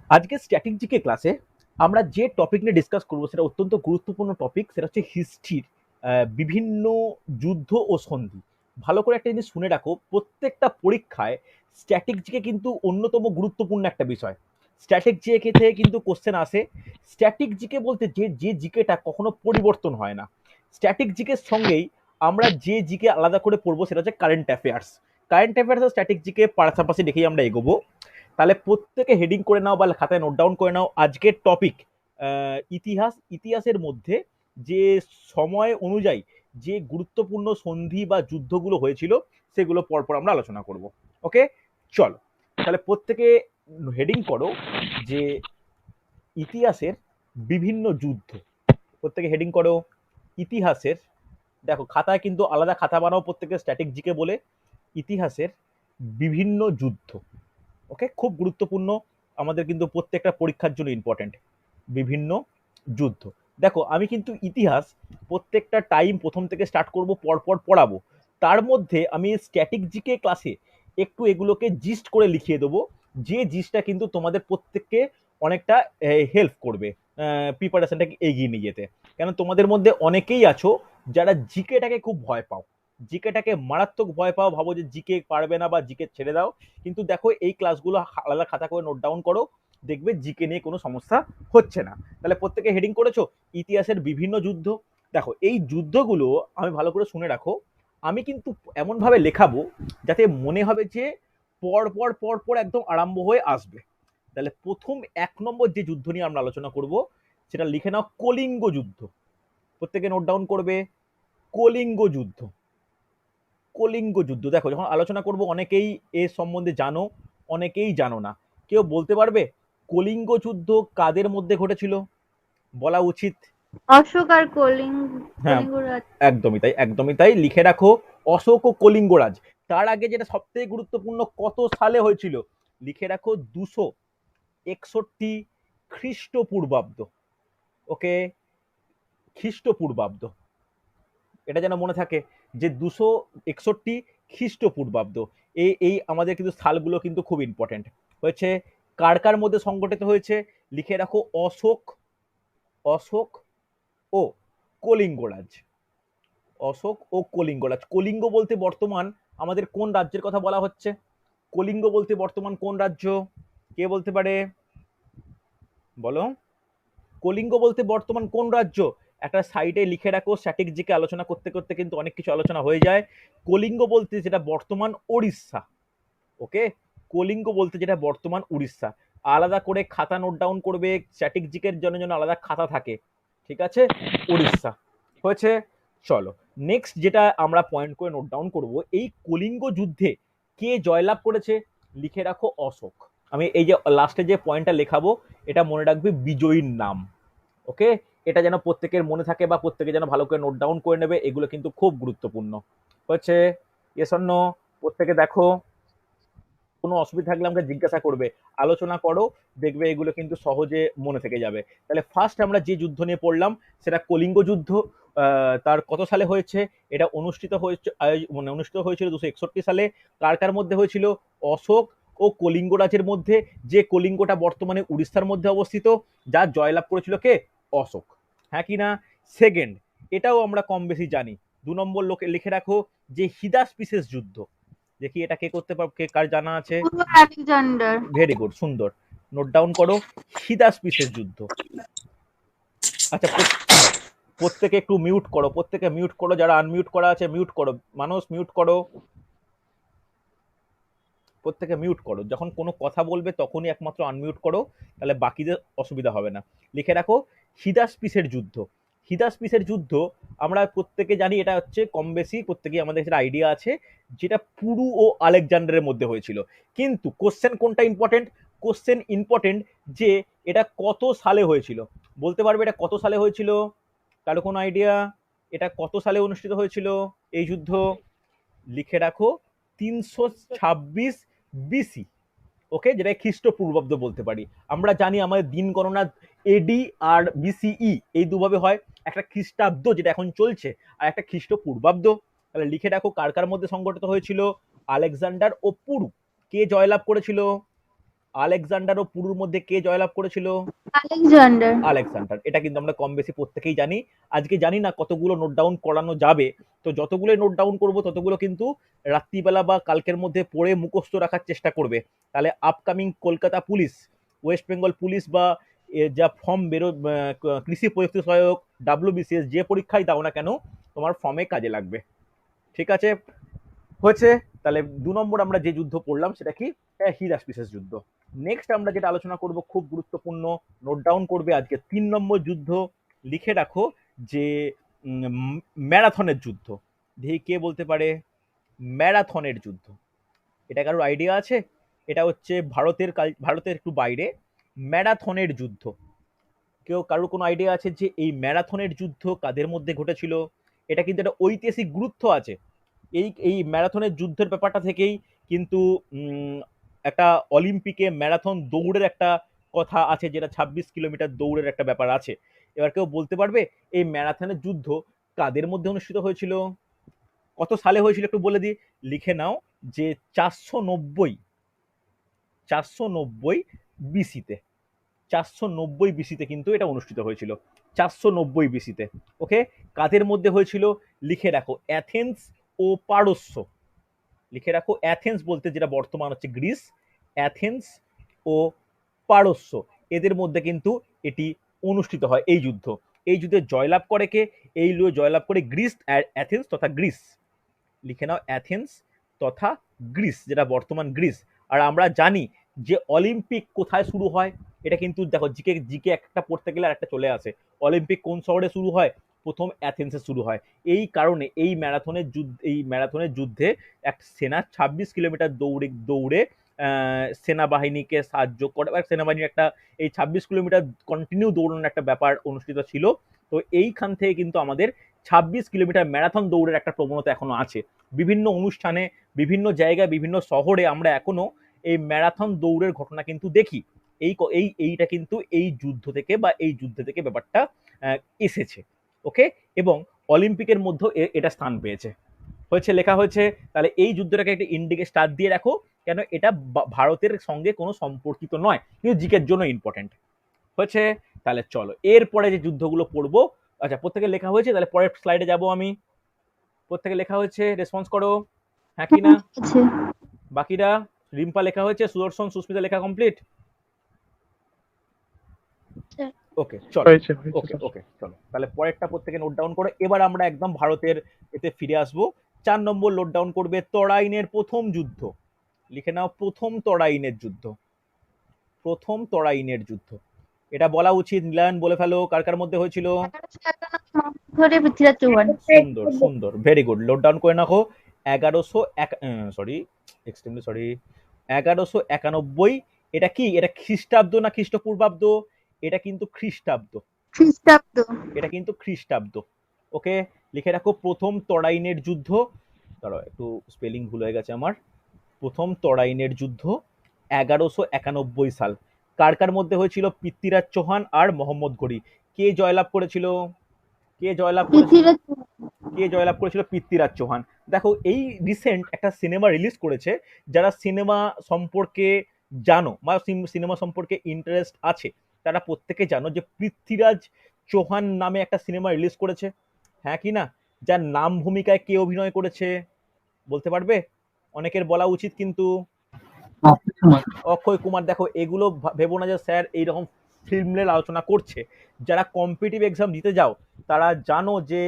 আজকে static GK ক্লাসে আমরা যে টপিক নিয়ে ডিসকাস করবো সেটা অত্যন্ত গুরুত্বপূর্ণ টপিক, সেটা হচ্ছে হিস্ট্রির বিভিন্ন যুদ্ধ ও সন্ধি। ভালো করে একটা জিনিস শুনে রাখো, প্রত্যেকটা পরীক্ষায় স্ট্যাটিক জিকে কিন্তু অন্যতম গুরুত্বপূর্ণ একটা বিষয়। স্ট্যাটিক জিকে থেকে কিন্তু কোশ্চেন আসে। স্ট্যাটিক জিকে বলতে যে যে জিকেটা কখনো পরিবর্তন হয় না। স্ট্যাটিক জিকের সঙ্গেই আমরা যে জিকে আলাদা করে পড়বো সেটা হচ্ছে কারেন্ট অ্যাফেয়ার্স। কারেন্ট অ্যাফেয়ার্স আর স্ট্যাটিক জিকে পাশাপাশি দেখেই আমরা এগোবো। তাহলে প্রত্যেকে হেডিং করে নাও বা খাতায় নোট ডাউন করে নাও আজকের টপিক ইতিহাস। ইতিহাসের মধ্যে যে সময় অনুযায়ী যে গুরুত্বপূর্ণ সন্ধি বা যুদ্ধগুলো হয়েছিল সেগুলো পরপর আমরা আলোচনা করব। ওকে, চলো তাহলে প্রত্যেকে হেডিং করো যে ইতিহাসের বিভিন্ন যুদ্ধ। প্রত্যেকে হেডিং করো ইতিহাসের, দেখো খাতায় কিন্তু আলাদা খাতা বানাও প্রত্যেকে স্ট্যাটিক জিকে বলে, ইতিহাসের বিভিন্ন যুদ্ধ। ওকে, খুব গুরুত্বপূর্ণ, আমাদের কিন্তু প্রত্যেকটা পরীক্ষার জন্য ইম্পর্টেন্ট। বিভিন্ন যুদ্ধ। দেখো আমি কিন্তু ইতিহাস প্রত্যেকটা টাইম প্রথম থেকে স্টার্ট করব, পরপর পড়াবো। তার মধ্যে আমি স্ট্যাটিক জিকে ক্লাসে একটু এগুলোকে জিস্ট করে লিখিয়ে দেবো, যে জিস্টটা কিন্তু তোমাদের প্রত্যেককে অনেকটা হেল্প করবে প্রিপারেশনটাকে এগিয়ে নিয়ে যেতে। কেন তোমাদের মধ্যে অনেকেই আছো যারা জিকেটাকে খুব ভয় পাও, জিকেটাকে মারাত্মক ভয় পাও, ভাবো যে জিকে পারবে না বা জিকে ছেড়ে দাও। কিন্তু দেখো এই ক্লাসগুলো আলাদা খাতা করে নোট ডাউন করো, দেখবে জিকে নিয়ে কোনো সমস্যা হচ্ছে না। তাহলে প্রত্যেকে হেডিং করেছো ইতিহাসের বিভিন্ন যুদ্ধ। দেখো এই যুদ্ধগুলো আমি ভালো করে শুনে রাখো, আমি কিন্তু এমন ভাবে লেখাবো যাতে মনে হবে যে পর পর পর পর একদম আরম্ভ হয়ে আসবে। তাহলে প্রথম 1 নম্বর যে যুদ্ধ নিয়ে আমরা আলোচনা করব সেটা লিখে নাও কলিঙ্গ যুদ্ধ। প্রত্যেকে নোট ডাউন করবে কলিঙ্গ যুদ্ধ। কলিঙ্গ যুদ্ধ, দেখো যখন আলোচনা করব অনেকেই এর সম্বন্ধে জানো, অনেকেই জানো না। কেউ বলতে পারবে কলিঙ্গ যুদ্ধ কাদের মধ্যে ঘটেছিল? বলা উচিত। অশোক আর হ্যাঁ, কলিঙ্গরাজ। একদমই তাই, একদমই তাই, লিখে রাখো অশোক ও কলিঙ্গরাজ। তার আগে যেটা সব থেকে গুরুত্বপূর্ণ, কত সালে হয়েছিল? লিখে রাখো 261 খ্রিস্টপূর্বাব্দ। ওকে, খ্রিস্টপূর্বাব্দ, এটা যেন মনে থাকে যে 261 খ্রিস্টপূর্বাব্দ। এই এই আমাদের কিন্তু সালগুলো কিন্তু খুব ইম্পর্টেন্ট হয়েছে। কার কার মধ্যে সংগঠিত হয়েছে? লিখে রাখো অশোক, অশোক ও কলিঙ্গরাজ। অশোক ও কলিঙ্গরাজ। কলিঙ্গ বলতে বর্তমান আমাদের কোন রাজ্যের কথা বলা হচ্ছে? কলিঙ্গ বলতে বর্তমান কোন রাজ্য? কে বলতে পারে? বলো। কলিঙ্গ বলতে বর্তমান কোন রাজ্য? একটা সাইডে লিখে রাখো, স্ট্যাটিক জিকে আলোচনা করতে করতে কিন্তু অনেক কিছু আলোচনা হয়ে যায়। কলিঙ্গ বলতে যেটা বর্তমান উড়িষ্যা। ওকে, কলিঙ্গ বলতে যেটা বর্তমান উড়িষ্যা। আলাদা করে খাতা নোট ডাউন করবে, স্ট্যাটিক জিকের জন্য যেন আলাদা খাতা থাকে। ঠিক আছে, উড়িষ্যা হয়েছে। চলো নেক্সট যেটা আমরা পয়েন্ট করে নোট ডাউন করব, এই কলিঙ্গ যুদ্ধে কে জয়লাভ করেছে? লিখে রাখো অশোক। আমি এই যে লাস্টে যে পয়েন্টটা লেখাবো এটা মনে রাখবে বিজয়ীর নাম। ওকে, এটা যেন প্রত্যেকের মনে থাকে বা প্রত্যেকে যেন ভালো করে নোট ডাউন করে নেবে, এগুলো কিন্তু খুব গুরুত্বপূর্ণ হচ্ছে। এ শূন্য, প্রত্যেকে দেখো কোনো অসুবিধা থাকলে আমাকে জিজ্ঞাসা করবে, আলোচনা করো, দেখবে এগুলো কিন্তু সহজে মনে থেকে যাবে। তাহলে ফার্স্ট আমরা যে যুদ্ধ নিয়ে পড়লাম সেটা কলিঙ্গ যুদ্ধ। তার কত সালে হয়েছে? এটা অনুষ্ঠিত হয়েছে, মানে অনুষ্ঠিত হয়েছিল 261 সালে। কার কার মধ্যে হয়েছিল? অশোক ও কলিঙ্গরাজের মধ্যে। যে কলিঙ্গটা বর্তমানে উড়িষ্যার মধ্যে অবস্থিত, যা জয়লাভ করেছিল কে? অশোক। হ্যাঁ কি না? সেকেন্ড, এটাও আমরা কম বেশি জানি। 2 নম্বর লোকে লিখে রাখো যে হিদাসপিসেস যুদ্ধ। দেখি এটা কে করতে পার, কে কার জানা আছে? আলেকজান্ডার। ভেরি গুড, সুন্দর, নোট ডাউন করো হিদাসপিসের যুদ্ধ। আচ্ছা প্রত্যেকে একটু মিউট করো, প্রত্যেকে মিউট করো, যারা আনমিউট করা আছে মিউট করো, মানুষ মিউট করো, প্রত্যেকে মিউট করো। যখন কোনো কথা বলবে তখনই একমাত্র আনমিউট করো, তাহলে বাকিদের অসুবিধা হবে না। লিখে রাখো হিদাসপিসের যুদ্ধ। হিদাসপিসের যুদ্ধ আমরা প্রত্যেকে জানি, এটা হচ্ছে কম বেশি প্রত্যেকেই আমাদের একটা আইডিয়া আছে, যেটা পুরু ও আলেকজান্ডারের মধ্যে হয়েছিল। কিন্তু কোশ্চেন কোনটা ইম্পর্টেন্ট? কোশ্চেন ইম্পর্টেন্ট যে এটা কত সালে হয়েছিল। বলতে পারবে এটা কত সালে হয়েছিল? কারো কোনো আইডিয়া? এটা কত সালে অনুষ্ঠিত হয়েছিল এই যুদ্ধ? লিখে রাখো 326 বিসি। ওকে, যেটা খ্রিস্টপূর্বাব্দ বলতে পারি। আমরা জানি আমাদের দিন গণনা এডি আর বিসিই এই দুভাবে হয়, একটা খ্রিস্টাব্দ যেটা এখন চলছে, আর একটা খ্রিস্টপূর্বাব্দ। তাহলে লিখে রাখো কার কার মধ্যে সংগঠিত হয়েছিল? আলেকজান্ডার ও পুরু। কে জয়লাভ করেছিল? আলেকজান্ডার ও পুরুর মধ্যে কে জয়লাভ করেছিল? আলেকজান্ডার। আলেকজান্ডার। এটা কিন্তু আমরা কম বেশি প্রত্যেকেই জানি। আজকে জানি না কতগুলো নোট ডাউন করানো যাবে, তো যতগুলো নোট ডাউন করব ততগুলো কিন্তু রাত্রিবেলা বা কালকের মধ্যে পড়ে মুখস্থ রাখার চেষ্টা করবে। তাহলে upcoming Kolkata police, West Bengal police বা যা ফর্ম বেরো, কৃষি প্রযুক্তি সহায়ক, ডাব্লিউবিসিএস যে পরীক্ষায় দাও না কেন তোমার ফর্মে কাজে লাগবে। ঠিক আছে, হয়েছে। তাহলে ২ নম্বর আমরা যে যুদ্ধ পড়লাম সেটা কি? হিরাসপিসেস যুদ্ধ। নেক্সট আমরা যেটা আলোচনা করব খুব গুরুত্বপূর্ণ, নোট ডাউন করবে আজকে ৩ নম্বর যুদ্ধ, লিখে রাখো যে ম্যারাথনের যুদ্ধ। দেখি কে বলতে পারে ম্যারাথনের যুদ্ধ। এটা কারোর আইডিয়া আছে? এটা হচ্ছে ভারতের একটু বাইরে ম্যারাথনের যুদ্ধ। কেউ কারোর কোনো আইডিয়া আছে যে এই ম্যারাথনের যুদ্ধ কাদের মধ্যে ঘটেছিল? এটা কিন্তু একটা ঐতিহাসিক গুরুত্ব আছে। এই ম্যারাথনের যুদ্ধের ব্যাপারটা থেকেই কিন্তু একটা অলিম্পিকে ম্যারাথন দৌড়ের একটা কথা আছে, যেটা ২৬ কিলোমিটার দৌড়ের একটা ব্যাপার আছে। এবার কেউ বলতে পারবে এই ম্যারাথনের যুদ্ধ কাদের মধ্যে অনুষ্ঠিত হয়েছিল? কত সালে হয়েছিল একটু বলে দিই, লিখে নাও যে ৪৯০ বিসিতে। ৪৯০ বিসিতে কিন্তু এটা অনুষ্ঠিত হয়েছিল। ৪৯০ বিসিতে। ওকে, কাদের মধ্যে হয়েছিল লিখে রাখো, অ্যাথেন্স ও পারস্য। লিখে রাখো অ্যাথেন্স বলতে যেটা বর্তমান হচ্ছে গ্রিস, অ্যাথেন্স ও পারস্য, এদের মধ্যে কিন্তু এটি অনুষ্ঠিত হয় এই যুদ্ধ। এই যুদ্ধে জয়লাভ করে কে? এই জয়লাভ করে গ্রিস, অ্যাথেন্স তথা গ্রিস। লিখে নাও অ্যাথেন্স তথা গ্রিস, যেটা বর্তমান গ্রিস। আর আমরা জানি যে অলিম্পিক কোথায় শুরু হয়, এটা কিন্তু দেখো জিকে জিকে একটা পড়তে গেলে আর একটা চলে আসে। অলিম্পিক কোন শহরে শুরু হয়? প্রথম অ্যাথেন্সে শুরু হয়। এই কারণে এই ম্যারাথনের যুদ্ধে এক সেনা ২৬ কিলোমিটার দৌড়ে দৌড়ে সেনাবাহিনীকে সাহায্য করে, সেনাবাহিনীর একটা এই ২৬ কিলোমিটার কন্টিনিউ দৌড়ানোর একটা ব্যাপার অনুষ্ঠিত ছিল। তো এইখান থেকে কিন্তু আমাদের ২৬ কিলোমিটার ম্যারাথন দৌড়ের একটা প্রবণতা এখনো আছে। বিভিন্ন অনুষ্ঠানে, বিভিন্ন জায়গায়, বিভিন্ন শহরে আমরা এখনো এই ম্যারাথন দৌড়ের ঘটনা কিন্তু দেখি। এইটা কিন্তু এই যুদ্ধ থেকে বা এই যুদ্ধ থেকে ব্যাপারটা এসেছে। ওকে, এবং অলিম্পিকের মধ্যে এটা স্থান পেয়েছে। হয়েছে, লেখা হয়েছে। তাহলে এই যুদ্ধটাকে একটা ইন্ডিকে স্টার দিয়ে রাখো, কেন এটা ভারতের সঙ্গে কোনো সম্পর্কিত নয়, কিন্তু জিকের জন্য ইম্পর্টেন্ট। হয়েছে। তাহলে চলো এরপরে যে যুদ্ধগুলো পড়বো, আচ্ছা প্রত্যেকে লেখা হয়েছে, তাহলে পরের স্লাইডে যাব আমি। প্রত্যেকে লেখা হয়েছে, রেসপন্স করো হ্যাঁ কি না। আছে। বাকিরা, রিম্পা লেখা হয়েছে, সুদর্শন, সুস্মিতা লেখা কমপ্লিট। ওকে চলো, হয়েছে ওকে ওকে চলো, তাহলে পরেরটা প্রত্যেকে নোট ডাউন করো। এবার আমরা একদম ভারতের এতে ফিরে আসবো। ৪ নম্বর নোট ডাউন করবে তরাইনের প্রথম যুদ্ধ। লিখে নাও প্রথম তরাইনের যুদ্ধ। প্রথম তরাইনের যুদ্ধ, এটা বলা উচিত, নীলায়ন বলে ফেলো কার কার মধ্যে হয়েছিল। ১১৫১ ধরে পৃথ্বীরাজ চৌহান। সুন্দর সুন্দর, ভেরি গুড, নোট ডাউন করে রাখো। ১১৯১। এটা কি? এটা খ্রিস্টাব্দ না খ্রিস্টপূর্বাব্দ? এটা কিন্তু খ্রিস্টাব্দ। খ্রিস্টাব্দ। এটা কিন্তু খ্রিস্টাব্দ। ওকে, লিখে রাখো প্রথম তরাইনের যুদ্ধ। দাঁড়াও একটু স্পেলিং ভুল হয়ে গেছে আমার। প্রথম তরাইনের যুদ্ধ ১১৯১ সাল। কার কার মধ্যে হয়েছিল? পৃথ্বীরাজ চৌহান আর মোহাম্মদ ঘুরি। কে জয়লাভ করেছিল? কে জয়লাভ করেছিল? পৃথ্বীরাজ কে জয়লাভ করেছিল? পৃথ্বীরাজ চৌহান। দেখো এই রিসেন্ট একটা সিনেমা রিলিজ করেছে, যারা সিনেমা সম্পর্কে জানো বা সিনেমা সম্পর্কে ইন্টারেস্ট আছে তারা প্রত্যেকে জানো যে পৃথ্বীরাজ চৌহান নামে একটা সিনেমা রিলিজ করেছে, হ্যাঁ কি না? যার নাম ভূমিকায় কে অভিনয় করেছে বলতে পারবে? অনেকের বলা উচিত কিন্তু। অক্ষয় কুমার। দেখো এগুলো ভেবো না যে স্যার এইরকম ফিল্মের আলোচনা করছে। যারা কম্পিটিটিভ এক্সাম দিতে যাও তারা জানো যে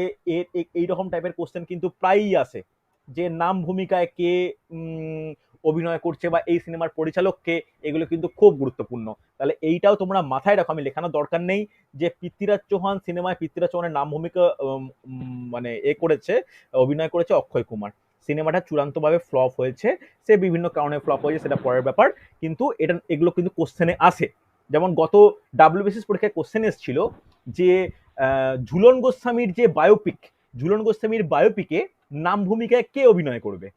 এইরকম টাইপের কোশ্চেন কিন্তু প্রায়ই আসে, যে নাম ভূমিকায় কে অভিনয় করছে বা এই সিনেমার পরিচালক কে, এগুলো কিন্তু খুব গুরুত্বপূর্ণ। তাহলে এইটাও তোমরা মাথায় রাখো, আমি লেখানোর দরকার নেই যে পৃথ্বীরাজ চৌহান সিনেমায় পৃথ্বীরাজ চৌহানের নাম ভূমিকা মানে করেছে, অভিনয় করেছে অক্ষয় কুমার। সিনেমাটা চূড়ান্তভাবে ফ্লপ হয়েছে, সে বিভিন্ন কারণে ফ্লপ হয়েছে, সেটা পরের ব্যাপার। কিন্তু এগুলো কিন্তু কোশ্চেনে আসে। যেমন গত ডাব্লিউবিসিএস পরীক্ষায় কোশ্চেন এসেছিল যে ঝুলন গোস্বামীর যে বায়োপিক, ঝুলন গোস্বামীর বায়োপিকে নাম ভূমিকায় কে অভিনয় করবে?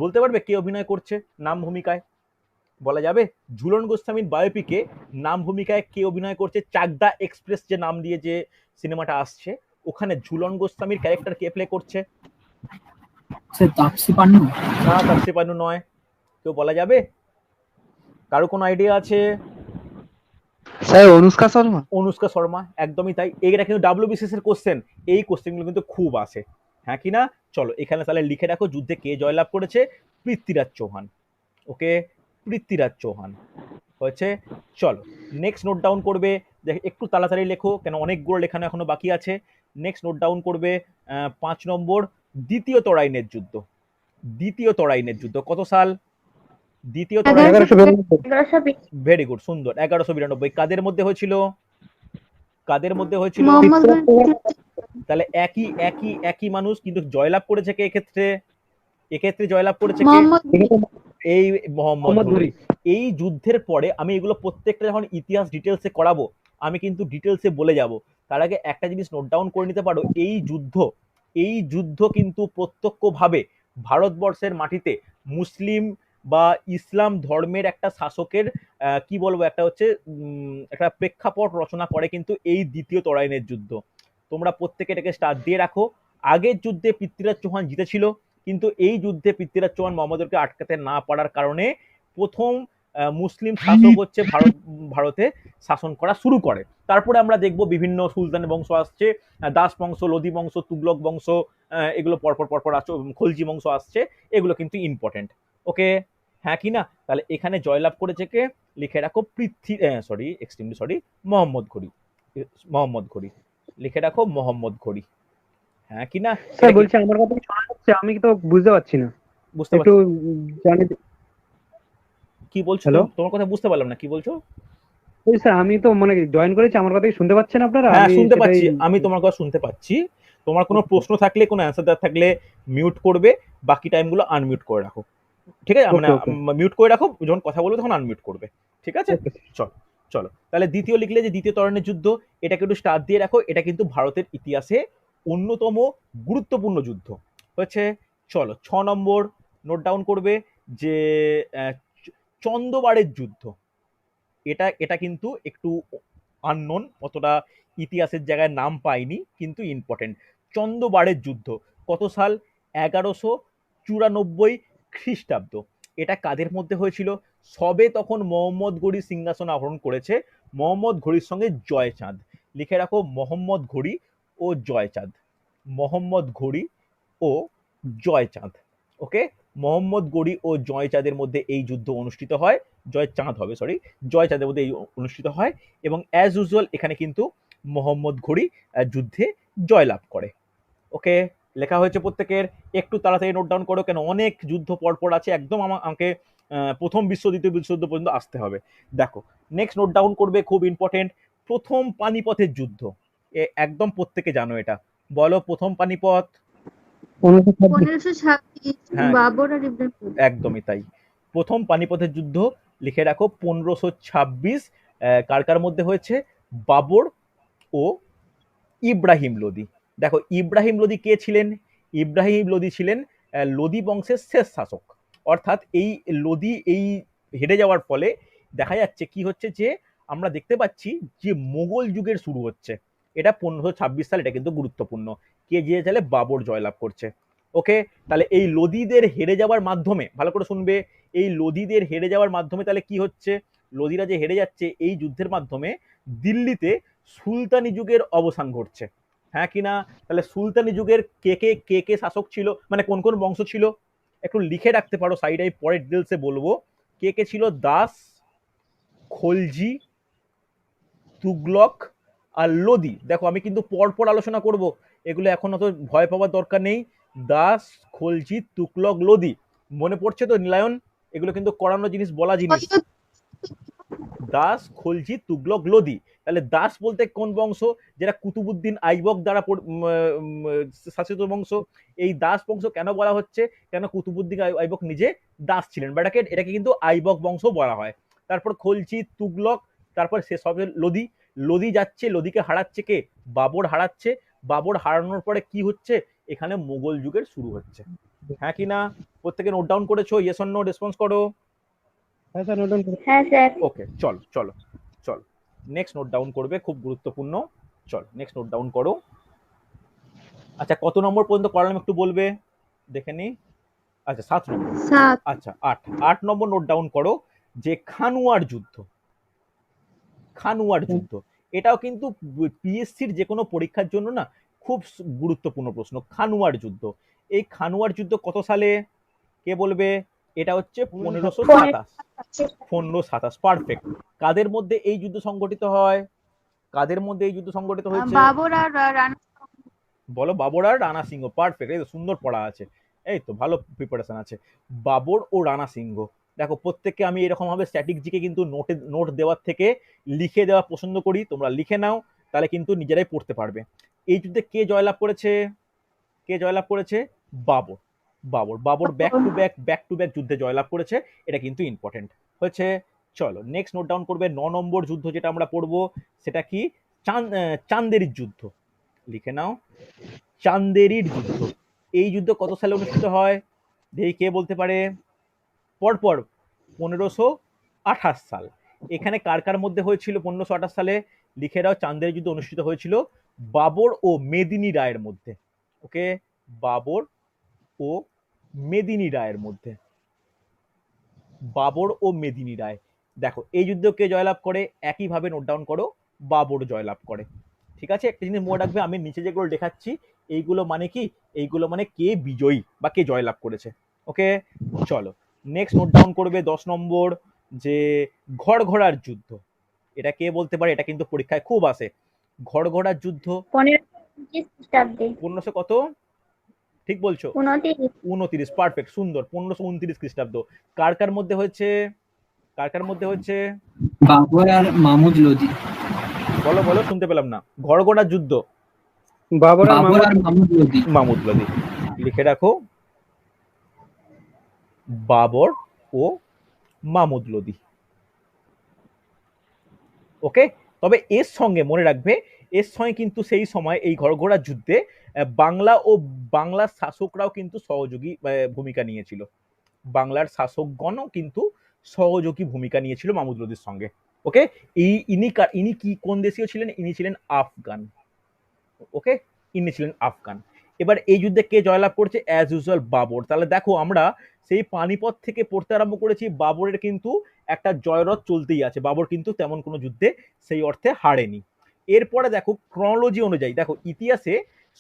বলতে পারবে কে অভিনয় করছে নাম ভূমিকায়? বলা যাবে? ঝুলন গোস্বামীর বায়োপিকে নাম ভূমিকায় কে অভিনয় করছে? চাকদা এক্সপ্রেস যে নাম দিয়ে যে সিনেমাটা আসছে, ওখানে ঝুলন গোস্বামীর ক্যারেক্টার কে প্লে করছে? তাপসী পান্নু। না, তাপসী পান্নু নয়। কেউ বলা যাবে? কারো কোনো আইডিয়া আছে? স্যার অনুষ্কা শর্মা। অনুষ্কা শর্মা, একদমই তাই। এটা কিন্তু ডাব্লিউবিসিএস এর কোশ্চেন, এই কোশ্চেনগুলো কিন্তু খুব আসে, হ্যাঁ কি না? চলো এখানে তাহলে লিখে রাখো, যুদ্ধে কে জয়লাভ করেছে? পৃথ্বীরাজ চৌহান। ওকে, পৃথ্বীরাজ চৌহান হয়েছে। চলো নেক্সট নোট ডাউন করবে, একটু তাড়াতাড়ি লেখো কেন অনেকগুলো লেখানো এখনো বাকি আছে। নেক্সট নোট ডাউন করবে 5 নম্বর, দ্বিতীয় তরাইনের যুদ্ধ। দ্বিতীয় তরাইনের যুদ্ধ কত সাল? দ্বিতীয় তরাইন, 1192 ভেরি গুড, সুন্দর, 1192। কাদের মধ্যে হয়েছিল? কাদের মধ্যে হয়েছিল? মোহাম্মদ ঘুরি পৃথ্বীরাজ চৌহান। তাহলে একই একই একই মানুষ, কিন্তু জয়লাভ করেছে কে এক্ষেত্রে? এক্ষেত্রে জয়লাভ করেছে কে? মোহাম্মদ ঘুরি। এই মোহাম্মদ মোহাম্মদ ঘুরি। ঘুরি। এই যুদ্ধের পরে আমি এগুলো প্রত্যেকটা যখন ইতিহাস ডিটেলসে করাবো, আমি কিন্তু ডিটেলসে বলে যাব। তার আগে একটা জিনিস নোট ডাউন করে নিতে পারো, এই যুদ্ধ কিন্তু প্রত্যক্ষভাবে ভারতবর্ষের মাটিতে মুসলিম বা ইসলাম ধর্মের একটা শাসকের কি বলবো, একটা হচ্ছে একটা প্রেক্ষাপট রচনা করে কিন্তু এই দ্বিতীয় তরাইনের যুদ্ধ। তোমরা প্রত্যেকে এটাকে স্টার দিয়ে রাখো। আগের যুদ্ধে পৃথ্বীরাজ চৌহান জিতেছিল, কিন্তু এই যুদ্ধে পৃথ্বীরাজ চৌহান মোহাম্মদকে আটকাতে না পারার কারণে প্রথম মুসলিম শাসক হচ্ছে ভারতে শাসন করা শুরু করে। তারপরে আমরা দেখব বিভিন্ন সুলতান বংশ আসছে, দাস বংশ, লোদি বংশ, তুগলক বংশ, এগুলো পরপর পরপর আসছে, খলজি বংশ আসছে, এগুলো কিন্তু ইম্পর্টেন্ট। ওকে, হ্যাঁ কি না? তাহলে এখানে জয়লাভ করেছে কে? লিখে রাখো এক্সট্রিমলি সরি, মোহাম্মদ ঘুরি। মোহাম্মদ ঘুরি লিখে রাখো, মোহাম্মদ ঘুরি, হ্যাঁ কি না? স্যার বলছি আমার কথা কি শোনা যাচ্ছে? আমি তো বুঝতে পারছি না, বুঝতে একটু পারছি জানি। কি বলছো? হ্যালো তোমার কথা বুঝতে পারলাম না, কি বলছো? স্যার, আমি তো মানে জয়েন করেছি, আমার কথা কি শুনতে পাচ্ছেন আপনারা? হ্যাঁ আমি শুনতে সেটাই। পাচ্ছি, আমি তোমার কথা শুনতে পাচ্ছি। তোমার কোনো প্রশ্ন থাকলে, কোনো অ্যান্সার দেওয়ার থাকলে মিউট করবে, বাকি টাইমগুলো আনমিউট করে রাখো, ঠিক আছে? মানে ওকে মিউট করে রাখো, যখন কথা বলবে তখন আনমিউট করবে, ঠিক আছে? ওকে। চলো চলো তাহলে দ্বিতীয় লিখলে যে দ্বিতীয় তরণের যুদ্ধ, এটাকে একটু স্টার দিয়ে রাখো। এটা কিন্তু ভারতের ইতিহাসে অন্যতম গুরুত্বপূর্ণ যুদ্ধ হয়েছে। চলো 6 নম্বর নোট ডাউন করবে যে আহ, চন্দ্রবাড়ের যুদ্ধ। এটা এটা কিন্তু একটু আননোন, অতটা ইতিহাসের জায়গায় নাম পায়নি, কিন্তু ইম্পর্টেন্ট। চন্দ্রবাড়ের যুদ্ধ কত সাল? 1194 খ্রিস্টাব্দ। এটা কাদের মধ্যে হয়েছিল? সবে তখন মোহাম্মদ ঘুরি সিংহাসন আহরণ করেছে, মোহাম্মদ ঘুরির সঙ্গে জয়চাঁদ। লিখে রাখো, মোহাম্মদ ঘুরি ও জয়চাঁদ। মোহাম্মদ ঘুরি ও জয়চাঁদ। ওকে, মোহাম্মদ গড়ি ও জয়চাঁদের মধ্যে এই যুদ্ধ অনুষ্ঠিত হয়। জয়চাঁদ হবে, সরি, জয়চাঁদের মধ্যে এই অনুষ্ঠিত হয়, এবং অ্যাজ ইউজুয়াল এখানে কিন্তু মোহাম্মদ ঘড়ি যুদ্ধে জয়লাভ করে। ওকে, লেখা হয়েছে প্রত্যেকের? একটু তাড়াতাড়ি নোট ডাউন করো, কেন অনেক যুদ্ধ পরপর আছে, একদম আমাকে প্রথম বিশ্ব, দ্বিতীয় বিশ্বযুদ্ধ পর্যন্ত আসতে হবে। দেখো নেক্সট নোট ডাউন করবে, খুব ইম্পর্টেন্ট, প্রথম পানিপথের যুদ্ধ। একদম প্রত্যেকে জানো এটা, বলো প্রথম পানিপথ। 1526 হ্যাঁ বাবর আর ইব্রাহিম লোধি। একদমই তাই, প্রথম পানিপথের যুদ্ধ। লিখে রাখো 1526। কার কার মধ্যে হয়েছে? বাবর ও ইব্রাহিম লোদি। দেখো ইব্রাহিম লোদি কে ছিলেন? ইব্রাহিম লোদি ছিলেন লোদি বংশের শেষ শাসক। অর্থাৎ এই লোদি এই হেরে যাওয়ার ফলে দেখা যাচ্ছে কি হচ্ছে, যে আমরা দেখতে পাচ্ছি যে মোগল যুগের শুরু হচ্ছে। এটা 1526 সাল, এটা কিন্তু গুরুত্বপূর্ণ। কে জিতেছে? বাবর জয়লাভ করছে। ওকে, তাহলে এই লোদিদের হেরে যাওয়ার মাধ্যমে, ভালো করে শুনবে, এই লোদিদের হেরে যাওয়ার মাধ্যমে তাহলে কি হচ্ছে? লোদিরা যে হেরে যাচ্ছে, এই যুদ্ধের মাধ্যমে দিল্লিতে সুলতানি যুগের অবসান ঘটছে, হ্যাঁ কিনা? তাহলে সুলতানি যুগের কে কে শাসক ছিল, মানে কোন কোন বংশ ছিল, একটু লিখে রাখতে পারো সাইডে, পরে ডিটেলসে বলবো। কে কে ছিল? দাস, খলজি, তুগলক আর লোদি। দেখো আমি কিন্তু পরপর আলোচনা করব, এগুলো এখন অত ভয় পাওয়ার দরকার নেই। দাস, খলজি, তুগলক, লোদি, মনে পড়ছে তো নীলায়ন? এগুলো কিন্তু করানো জিনিস, বলা জিনিস। দাস, খলজি, তুগলক, লোদি। তাহলে দাস বলতে কোন বংশ? যেটা কুতুবুদ্দিন আইবক দ্বারা শাসিত বংশ। এই দাস বংশ কেন বলা হচ্ছে? কেন কুতুবুদ্দিন আইবক নিজে দাস ছিলেন, বা এটাকে কিন্তু আইবক বংশ বলা হয়। তারপর খলজি, তুগলক, তারপর শেষ হবে লোদি। লোদি যাচ্ছে, লোদিকে হারাচ্ছে কে? বাবর হারাচ্ছে। বাবর হারানোর পরে কি হচ্ছে? এখানে মোগল যুগের শুরু হচ্ছে, হ্যাঁ কি না? প্রত্যেকে নোট ডাউন করেছো? ইয়েস অর নো রেসপন্স করো। হ্যাঁ স্যার, নোট ডাউন করুন। হ্যাঁ স্যার। ওকে, চলো চলো চলো নেক্সট নোট ডাউন করবে, খুব গুরুত্বপূর্ণ। চল নেক্সট নোট ডাউন করো। আচ্ছা কত নম্বর পর্যন্ত করালাম একটু বলবে, দেখে নি। আচ্ছা 7 নম্বর। 7। আচ্ছা 8 নম্বর নোট ডাউন করো। যে খানুয়ার যুদ্ধ। খানুয়ার যুদ্ধ এটাও কিন্তু পিএসসির যে কোনো পরীক্ষার জন্য না খুব গুরুত্বপূর্ণ প্রশ্ন। খানুয়ার যুদ্ধ, এই খানুয়ার যুদ্ধ কত সালে, কে বলবে? এটা হচ্ছে 1527। 1527, পারফেক্ট। কাদের মধ্যে এই যুদ্ধ সংগঠিত হয়? কাদের মধ্যে এই যুদ্ধ সংগঠিত হয়েছে? বাবর আর রানা। বলো। বাবর আর রানা সিংহ, পারফেক্ট। এই তো সুন্দর পড়া আছে, এই তো ভালো প্রিপারেশন আছে। বাবর ও রানা সিংহ। দেখো প্রত্যেককে আমি এরকম ভাবে স্ট্যাটিক জিকে কিন্তু নোট দেওয়ার থেকে লিখে দেওয়া পছন্দ করি, তোমরা লিখে নাও, তাহলে কিন্তু নিজেরাই পড়তে পারবে। এই যুদ্ধে কে জয়লাভ করেছে? কে জয়লাভ করেছে? Babur. Babur Babur back to back যুদ্ধে জয়লাভ করেছে, এটা কিন্তু ইম্পর্টেন্ট হয়েছে। চলো নেক্সট নোট ডাউন করবে 9 নম্বর যুদ্ধ যেটা আমরা পড়বো, সেটা কি? চান্দেরির যুদ্ধ। লিখে নাও, চান্দেরির যুদ্ধ। এই যুদ্ধ কত সালে অনুষ্ঠিত হয়? দেখি কে বলতে পারে। পরপর 1528 সাল। এখানে কার কার মধ্যে হয়েছিল 1528 সালে? লিখে দাও, চান্দের যুদ্ধ অনুষ্ঠিত হয়েছিল বাবর ও মেদিনী রায়ের মধ্যে। ওকে, বাবর ও মেদিনী রায়ের মধ্যে। বাবর ও মেদিনী রায়। দেখো এই যুদ্ধ কে জয়লাভ করে? একইভাবে নোট ডাউন করো, বাবর জয়লাভ করে। ঠিক আছে, একটা জিনিস মনে রাখবে, আমি নিচে যেগুলো দেখাচ্ছি এইগুলো মানে কি? এইগুলো মানে কে বিজয়ী বা কে জয়লাভ করেছে। ওকে, চলো নেক্সট নোট ডাউন করবে 10 নম্বর, যে ঘড়ঘড়ার যুদ্ধ। এটা কে বলতে পারে? এটা কিন্তু পরীক্ষায় খুব আসে। ঘড়ঘড়ার যুদ্ধ 1529 খ্রিস্টাব্দে। 1500 কত? ঠিক বলছো, 29। 29, পারফেক্ট, সুন্দর। 1529 খ্রিস্টাব্দ। কার কার মধ্যে হয়েছে? কার কার মধ্যে হয়েছে? বাবর আর মামুদ লোদি। বলো বলো, শুনতে পেলাম না। ঘড়ঘড়ার যুদ্ধ বাবর আর বাবর আর মামুদ লোদি। মামুদ লোদি। লিখে রাখো, বাবর ও মামুদ লোদি। ওকে, তবে এর সঙ্গে মনে রাখবে, এর সঙ্গে কিন্তু সেই সময় এই ঘড়ঘড়ার যুদ্ধে বাংলা ও বাংলার শাসকরাও কিন্তু সহযোগী ভূমিকা নিয়েছিল। বাংলার শাসকগণও কিন্তু সহযোগী ভূমিকা নিয়েছিল মামুদ লোদির সঙ্গে। ওকে, ইনি কি কোন দেশীয় ছিলেন? ইনি ছিলেন আফগান। ওকে, ইনি ছিলেন আফগান। এবার এই যুদ্ধে কে জয়লাভ করছে? As usual Babur. তাহলে দেখো আমরা সেই পানিপথ থেকে পড়তে আরম্ভ করেছি, বাবরের কিন্তু একটা জয়রথ চলতেই আছে। বাবর কিন্তু তেমন কোনো যুদ্ধে সেই অর্থে হারেনি। এরপরে দেখো ক্রনোলজি অনুযায়ী, দেখো ইতিহাসে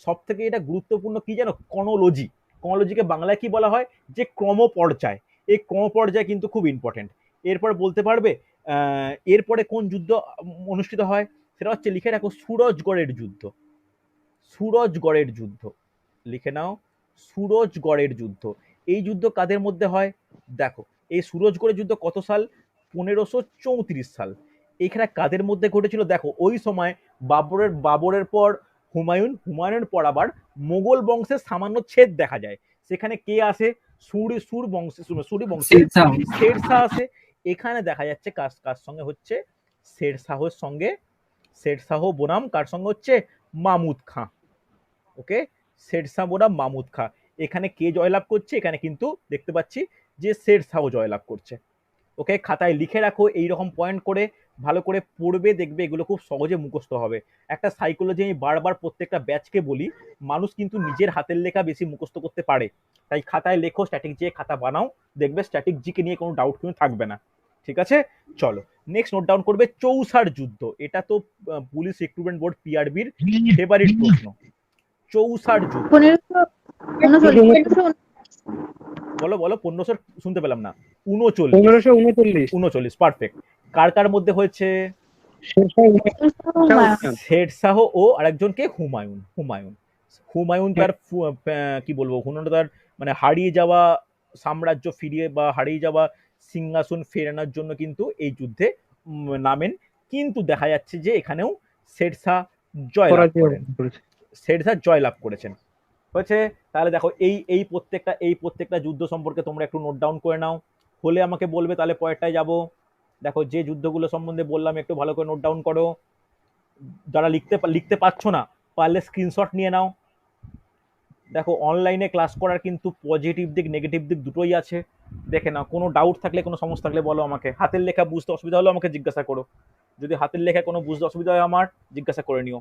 সব থেকে এটা গুরুত্বপূর্ণ কি জানো? ক্রনোলজি। ক্রনোলজিকে বাংলায় কি বলা হয়? যে ক্রমপর্যায়। এই ক্রমপর্যায় কিন্তু খুব ইম্পর্টেন্ট। এরপর বলতে পারবে এরপরে কোন যুদ্ধ অনুষ্ঠিত হয়? সেটা হচ্ছে, লিখে রাখো, সুরজগড়ের যুদ্ধ। সুরজগড়ের যুদ্ধ। লিখে নাও, সুরজগড়ের যুদ্ধ। এই যুদ্ধ কাদের মধ্যে হয়? দেখো এই সুরজগড়ের যুদ্ধ কত সাল? 1534 সাল। এখানে কাদের মধ্যে ঘটেছিল? দেখো ওই সময় বাবরের পর হুমায়ুনের পর আবার মোগল বংশের সামান্য ছেদ দেখা যায়। সেখানে কে আসে? সুরি বংশের শেরশাহ আসে। এখানে দেখা যাচ্ছে কার সঙ্গে হচ্ছে? শেরশাহের সঙ্গে। শেরশাহ বনাম কার সঙ্গে হচ্ছে? মামুদ খাঁ। ওকে, শেরশাহ বনাম মামুদ খাঁ। এখানে কে জয়লাভ করছে? এখানে কিন্তু দেখতে পাচ্ছি যে শেরশাহ জয়লাভ করছে। ওকে, খাতায় লিখে রাখো এইরকম পয়েন্ট করে, ভালো করে পড়বে, দেখবে এগুলো খুব সহজে মুখস্থ হবে। একটা সাইকোলজি আমি বারবার প্রত্যেকটা ব্যাচকে বলি, মানুষ কিন্তু নিজের হাতের লেখা বেশি মুখস্থ করতে পারে। তাই খাতায় লেখো, স্ট্যাটিক জিকে খাতা বানাও, দেখবে স্ট্যাটিক জিকে নিয়ে কোনো ডাউট কিন্তু থাকবে না। ঠিক আছে, চলো নেক্সট নোট ডাউন করবে চৌসার যুদ্ধ। এটা তো পুলিশ রিক্রুটমেন্ট বোর্ড পিআরবির ফেভারিট প্রশ্ন। চৌসার যুদ্ধ। 1539। বলো বলো, 1500 শুনতে পেলাম না। 39। 1539। 39, পারফেক্ট। কার কার মধ্যে হয়েছে? শেরশাহ ও আরেকজনকে হুমায়ুন। হুমায়ুন তার কি বলবো, হুমায়ুন তার মানে হারিয়ে যাওয়া সাম্রাজ্য ফিরিয়ে বা হারিয়ে যাওয়া সিংহাসন ফেরানোর জন্য কিন্তু এই যুদ্ধে নামেন। কিন্তু দেখা যাচ্ছে যে এখানেও শেরশাহ জয়লাভ করেন। শেরশাহ জয়লাভ করেছেন। হয়েছে। তাহলে দেখো এই প্রত্যেকটা যুদ্ধ সম্পর্কে তোমরা একটু নোট ডাউন করে নাও, হলে আমাকে বলবে, তাহলে পরেরটায় যাব। দেখো যে যুদ্ধগুলো সম্বন্ধে বললাম একটু ভালো করে নোট ডাউন করো। যারা লিখতে পারছো না, পারলে স্ক্রিনশট নিয়ে নাও। দেখো অনলাইনে ক্লাস করার কিন্তু পজিটিভ দিক নেগেটিভ দিক দুটোই আছে, দেখে নাও। কোনো ডাউট থাকলে, কোনো সমস্যা থাকলে বলো আমাকে। হাতের লেখা বুঝতে অসুবিধা হলে আমাকে জিজ্ঞাসা করো, যদি হাতের লেখা কোনো বুঝতে অসুবিধা হয় আমার জিজ্ঞাসা করে নিও।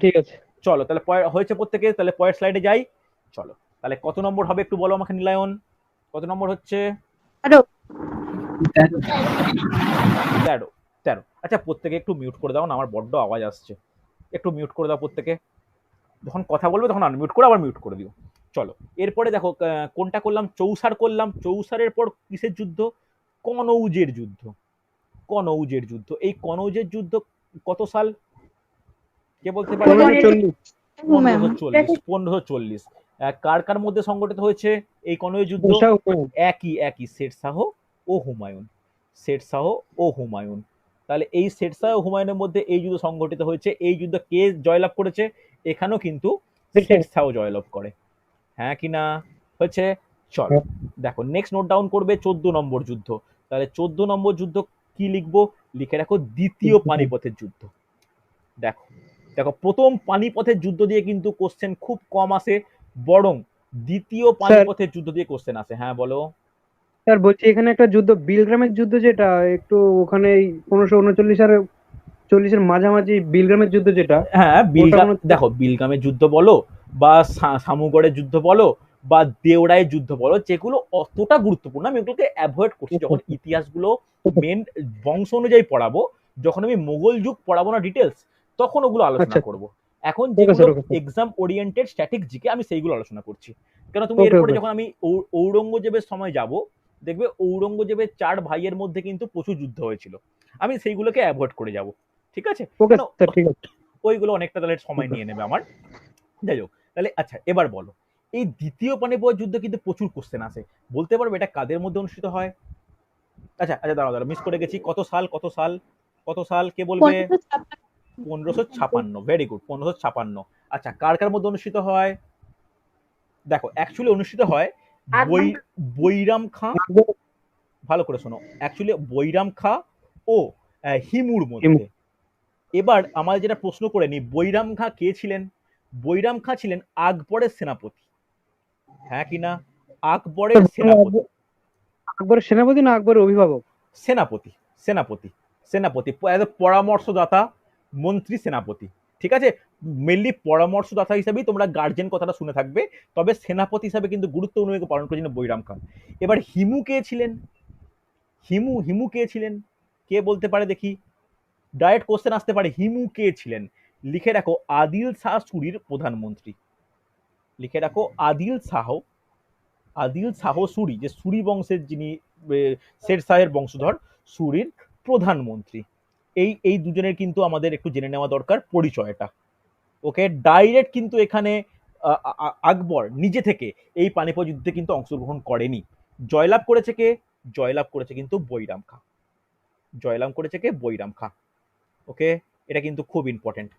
ঠিক আছে, চলো তাহলে হয়েছে প্রত্যেকে, তাহলে পরের স্লাইডে যাই। চলো তাহলে কত নম্বর হবে একটু বলো আমাকে নীলায়ন, কত নম্বর হচ্ছে? তেরো। 13 13। আচ্ছা প্রত্যেকে একটু মিউট করে দাও না, আমার বড্ড আওয়াজ আসছে। একটু মিউট করে দাও প্রত্যেকে। যখন কথা বলবে তখন আনমিউট করে আবার মিউট করে দিও। চলো এরপরে দেখো কোনটা করলাম, চৌসার করলাম। চৌসারের পর কিসের যুদ্ধ? কনৌজের যুদ্ধ। কনৌজের যুদ্ধ। এই কনৌজের যুদ্ধ কত সাল কে বলতে পারে? 1540। হুমায়ুন। 1540। কার কার মধ্যে সংগঠিত হয়েছে এই কনৌজ যুদ্ধ? শেরশাহ হুমায়ুন। একই শেরশাহ ও হুমায়ুন। শেরশাহ ও হুমায়ুন। তাহলে এই শেরশাহ ও হুমায়ুনের মধ্যে এই যুদ্ধ সংগঠিত হয়েছে। এই যুদ্ধ কে জয়লাভ করেছে? এখানেও কিন্তু শেরশাহ জয়লাভ করে। হ্যাঁ কি না? হচ্ছে। চলো দেখো নেক্সট নোট ডাউন করবে 14 নম্বর যুদ্ধ। তাহলে 14 নম্বর যুদ্ধ কি লিখবো? লিখে রাখো দ্বিতীয় পানিপথের যুদ্ধ। দেখো দেখো প্রথম পানিপথের যুদ্ধ দিয়ে কিন্তু কোশ্চেন খুব কম আসে, বরং দ্বিতীয় পানিপথের যুদ্ধ দিয়ে কোশ্চেন আসে। হ্যাঁ বলো। স্যার বলছি এখানে একটা যুদ্ধ বিলগ্রামের যুদ্ধ, যেটা একটু ওখানে 1539 আর 40-এর মাঝামাঝি বিলগ্রামের যুদ্ধ যেটা, হ্যাঁ ওটা মনে হচ্ছে- দেখো বিলগামের যুদ্ধ বলো বা সামুগড়ের যুদ্ধ বলো বা দেওরাইয়ের যুদ্ধ বলো, যেগুলো অতটা গুরুত্বপূর্ণ আমি ওগুলোকে অ্যাভয়েড করছি। যখন ইতিহাসগুলো মেন বংশ অনুযায়ী পড়াবো, যখন আমি মোগল যুগ পড়াবো না ডিটেলস, তখন ওগুলো আলোচনা আচ্ছা। করব। এখন ওকে যেগুলো sir, okay sir. Exam oriented static GK আমি সেইগুলো আলোচনা করছি। কেন তুমি ওকে, এরপরে ওকে। যখন আমি ঔরঙ্গজেবের সময় যাব, দেখবে ঔরঙ্গজেবের 4 ভাইয়ের মধ্যে কিন্তু প্রচুর যুদ্ধ হয়েছিল। আমি সেইগুলোকে অ্যাভয়েড করে যাব। ঠিক আছে? ওকে কেন স্যার, ঠিক আছে। ওইগুলো অনেকটা তাহলে সময় নিয়ে নেবে আমার। যাই হোক, তাহলে আচ্ছা এবার বলো, এই দ্বিতীয় পানিপথ যুদ্ধ কিন্তু প্রচুর কোশ্চেন আসে। বলতে পারবে এটা কাদের মধ্যে অনুষ্ঠিত হয়? আচ্ছা আচ্ছা দাঁড়াও মিস করে গেছি। কত সাল কত সাল কত সাল কে বলবে? 1556। Very good, 1556। আচ্ছা কার কার মধ্যে অনুষ্ঠিত হয়? দেখো অ্যাকচুয়ালি অনুষ্ঠিত হয় বৈরাম খাঁ, ভালো করে শোনো, অ্যাকচুয়ালি বৈরাম খাঁ ও হিমুর মধ্যে। এবার আমাদের যেটা প্রশ্ন করে নি, বৈরাম খাঁ কে ছিলেন? বৈরাম খাঁ ছিলেন আকবরের সেনাপতি। হ্যাঁ কি না? আকবরের সেনাপতি। আকবরের সেনাপতি না আকবরের অভিভাবক? সেনাপতি সেনাপতি সেনাপতি পরামর্শদাতা, মন্ত্রী, সেনাপতি। ঠিক আছে? মেনলি পরামর্শদাতা হিসাবেই তোমরা গার্জেন কথাটা শুনে থাকবে, তবে সেনাপতি হিসাবে কিন্তু গুরুত্বপূর্ণ ভূমিকা পালন করেছিলেন বৈরাম খান। এবার হিমু কে ছিলেন? হিমু কে ছিলেন? কে বলতে পারে দেখি? ডাইরেক্ট কোশ্চেন আসতে পারে, হিমু কে ছিলেন? লিখে রাখো আদিল শাহ সুরির প্রধানমন্ত্রী। লিখে রাখো আদিল শাহ সুরি, যে সুরি বংশের যিনি শের শাহের বংশধর, সুরির প্রধানমন্ত্রী। এই দুজনের কিন্তু আমাদের একটু জেনে নেওয়া দরকার পরিচয়টা। ওকে, ডাইরেক্ট কিন্তু এখানে আকবর নিজে থেকে এই পানিপথ যুদ্ধে কিন্তু অংশগ্রহণ করেনি। জয়লাভ করেছে কে? জয়লাভ করেছে কিন্তু বৈরাম খাঁ। জয়লাভ করেছে কে? বৈরাম খাঁ। ওকে, এটা কিন্তু খুব ইম্পর্টেন্ট।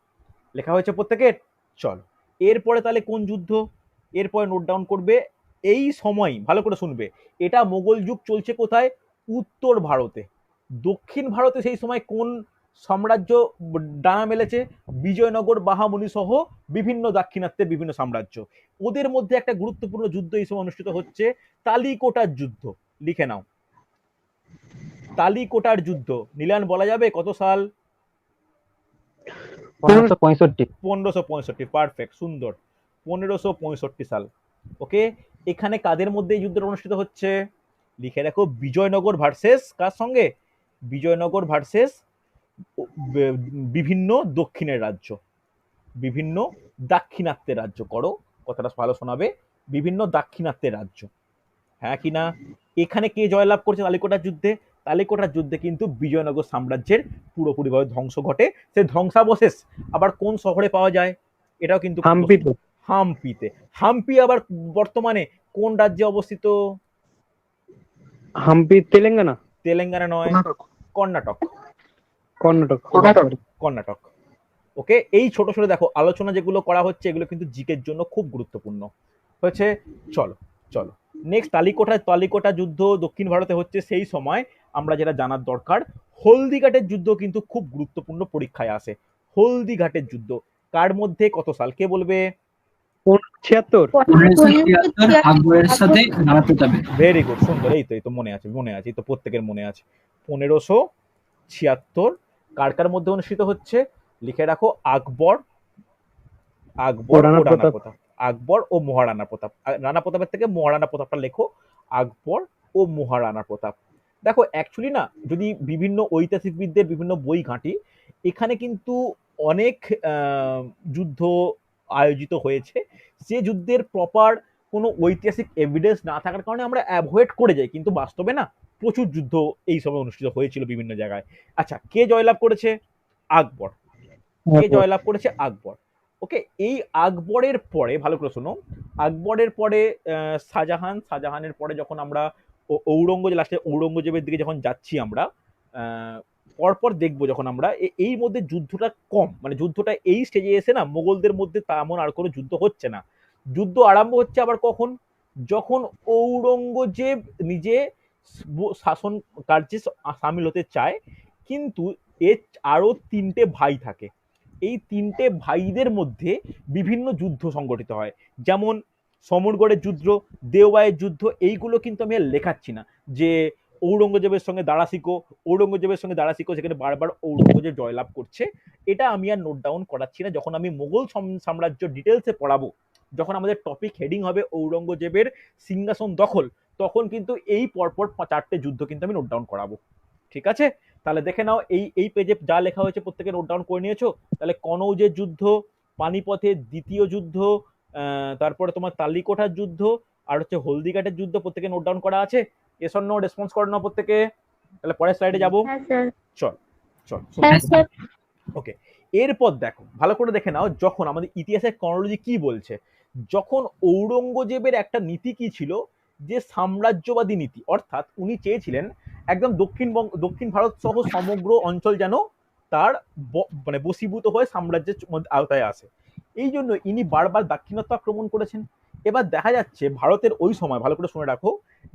লেখা হয়েছে প্রত্যেকের? চলো এরপরে তাহলে কোন যুদ্ধ? এরপরে নোট ডাউন করবে। এই সময় ভালো করে শুনবে, এটা মোগল যুগ চলছে কোথায়? উত্তর ভারতে। দক্ষিণ ভারতে সেই সময় কোন সাম্রাজ্য ডানা মেলেছে? বিজয়নগর, বাহামনি সহ বিভিন্ন দাক্ষিণাত্যের বিভিন্ন সাম্রাজ্য। ওদের মধ্যে একটা গুরুত্বপূর্ণ যুদ্ধ এই সময় অনুষ্ঠিত হচ্ছে, তালিকোটার যুদ্ধ। লিখে নাও, তালিকোটার যুদ্ধ। নীলান বলা যাবে কত সাল? 1565। 1565। পারফেক্ট, সুন্দর। 1565 সাল। ওকে, এখানে কাদের মধ্যে এই যুদ্ধটা অনুষ্ঠিত হচ্ছে? লিখে রাখো বিজয়নগর ভার্সেস কার সঙ্গে? বিজয়নগর ভার্সেস বিভিন্ন দক্ষিণের রাজ্য, বিভিন্ন দাক্ষিণাত্যের রাজ্য। করো, কথাটা ভালো শোনাবে, বিভিন্ন দাক্ষিণাত্যের রাজ্য। হ্যাঁ কি না? এখানে কে জয়লাভ করছে তালিকোটার যুদ্ধে? তালিকোটার যুদ্ধে কিন্তু বিজয়নগর সাম্রাজ্যের পুরোপুরিভাবে ধ্বংস ঘটে। সে ধ্বংসাবশেষ আবার কোন শহরে পাওয়া যায়? এটাও কিন্তু হাম্পিতে। হাম্পিতে। হাম্পি আবার বর্তমানে কোন রাজ্যে অবস্থিত? হাম্পি তেলেঙ্গানা? তেলেঙ্গানা নয়, কর্ণাটক। কর্ণাটক। কর্ণাটক। ওকে, এই ছোট ছোট দেখো আলোচনা যেগুলো করা হচ্ছে, এগুলো কিন্তু জিকের জন্য খুব গুরুত্বপূর্ণ হয়েছে। চলো চলো নেক্সট, তালিকোটা যুদ্ধ দক্ষিণ ভারতে হচ্ছে। সেই সময় আমরা যেটা জানার দরকার, হলদিঘাটের যুদ্ধ কিন্তু খুব গুরুত্বপূর্ণ পরীক্ষায় আসে। হলদিঘাটের যুদ্ধ কার মধ্যে, কত সাল কে বলবে? 76। 1576 আকবরের সাথে রানা প্রতাপের। ভেরি গুড, সুন্দর। এই তো মনে আছে, এই তো প্রত্যেকের মনে আছে। 1576 কার কার মধ্যে অনুষ্ঠিত হচ্ছে? লিখে রাখো আকবর ও রানা প্রতাপ। আকবর ও মহারানা প্রতাপ। রানা প্রতাপের থেকে মহারানা প্রতাপটা লেখো। আকবর ও মহারানা প্রতাপ। দেখো অ্যাকচুয়ালি না, যদি বিভিন্ন ঐতিহাসিকবিদদের বিভিন্ন বই ঘাঁটি, এখানে কিন্তু অনেক যুদ্ধ আয়োজিত হয়েছে, যে যুদ্ধের প্রপার কোনো ঐতিহাসিক এভিডেন্স না থাকার কারণে আমরা অ্যাভয়েড করে যাই, কিন্তু বাস্তবে না প্রচুর যুদ্ধ এই সময় অনুষ্ঠিত হয়েছিল বিভিন্ন জায়গায়। আচ্ছা, কে জয়লাভ করেছে? আকবর। কে জয়লাভ করেছে? আকবর। ওকে, এই আকবরের পরে ভালো করে শোনো, আকবরের পরে শাহজাহানের পরে যখন আমরা ঔরঙ্গজেব, লাস্টে ঔরঙ্গজেবের দিকে যখন যাচ্ছি আমরা, পরপর দেখবো যখন আমরা এই মধ্যে যুদ্ধটা কম, মানে যুদ্ধটা এই স্টেজে এসে না মোগলদের মধ্যে তেমন আর কোনো যুদ্ধ হচ্ছে না। যুদ্ধ আরম্ভ হচ্ছে আবার কখন? যখন ঔরঙ্গজেব নিজে শাসন কার্যে সামিল হতে চায়, কিন্তু এর আরো 3টে ভাই থাকে। এই 3টে ভাইদের মধ্যে বিভিন্ন যুদ্ধ সংগঠিত হয়, যেমন সমরগড়ের যুদ্ধ, দেওয়াইয়ের যুদ্ধ। এইগুলো কিন্তু আমি আর লেখাচ্ছি না যে ঔরঙ্গজেবের সঙ্গে দাঁড়াশিকো সেখানে বারবার ঔরঙ্গজেব জয়লাভ করছে, এটা আমি আর নোট ডাউন করাচ্ছি না। যখন আমি মোগল সাম্রাজ্য ডিটেলসে পড়াবো, যখন আমাদের টপিক হেডিং হবে ঔরঙ্গজেবের সিংহাসন দখল, তখন কিন্তু এই পরপর 4টে যুদ্ধ কিন্তু আমি নোট ডাউন করাবো। ঠিক আছে, তাহলে দেখে নাও এই পেজে যা লেখা হয়েছে প্রত্যেকে নোট ডাউন করে নিয়েছো। তাহলে কনৌজের যুদ্ধ, পানিপথের দ্বিতীয় যুদ্ধ, তারপরে তোমার তালিকোঠার যুদ্ধ, আর হচ্ছে হলদিঘাটের যুদ্ধ, প্রত্যেকে নোট ডাউন করা আছে? এস অর নো রেসপন্স করে নাও প্রত্যেকে। তাহলে পরের স্লাইডে যাবো। হ্যাঁ স্যার। চল চল। হ্যাঁ স্যার। ওকে, এরপর দেখো ভালো করে দেখে নাও, যখন আমাদের ইতিহাসের ক্রনোলজি কি বলছে, যখন ঔরঙ্গজেবের একটা নীতি কি ছিল, যে সাম্রাজ্যবাদী নীতি, অর্থাৎ উনি চেয়েছিলেন একদম দক্ষিণ ভারত সহ সমগ্র অঞ্চল যেন তার মানে বশীভূত হয়ে সাম্রাজ্যের আওতায় আসে। এই জন্য ইনি বারবার দাক্ষিণাত্য আক্রমণ করেছেন। এবার দেখা যাচ্ছে ভারতের ওই সময়, ভালো করে শুনে রাখো,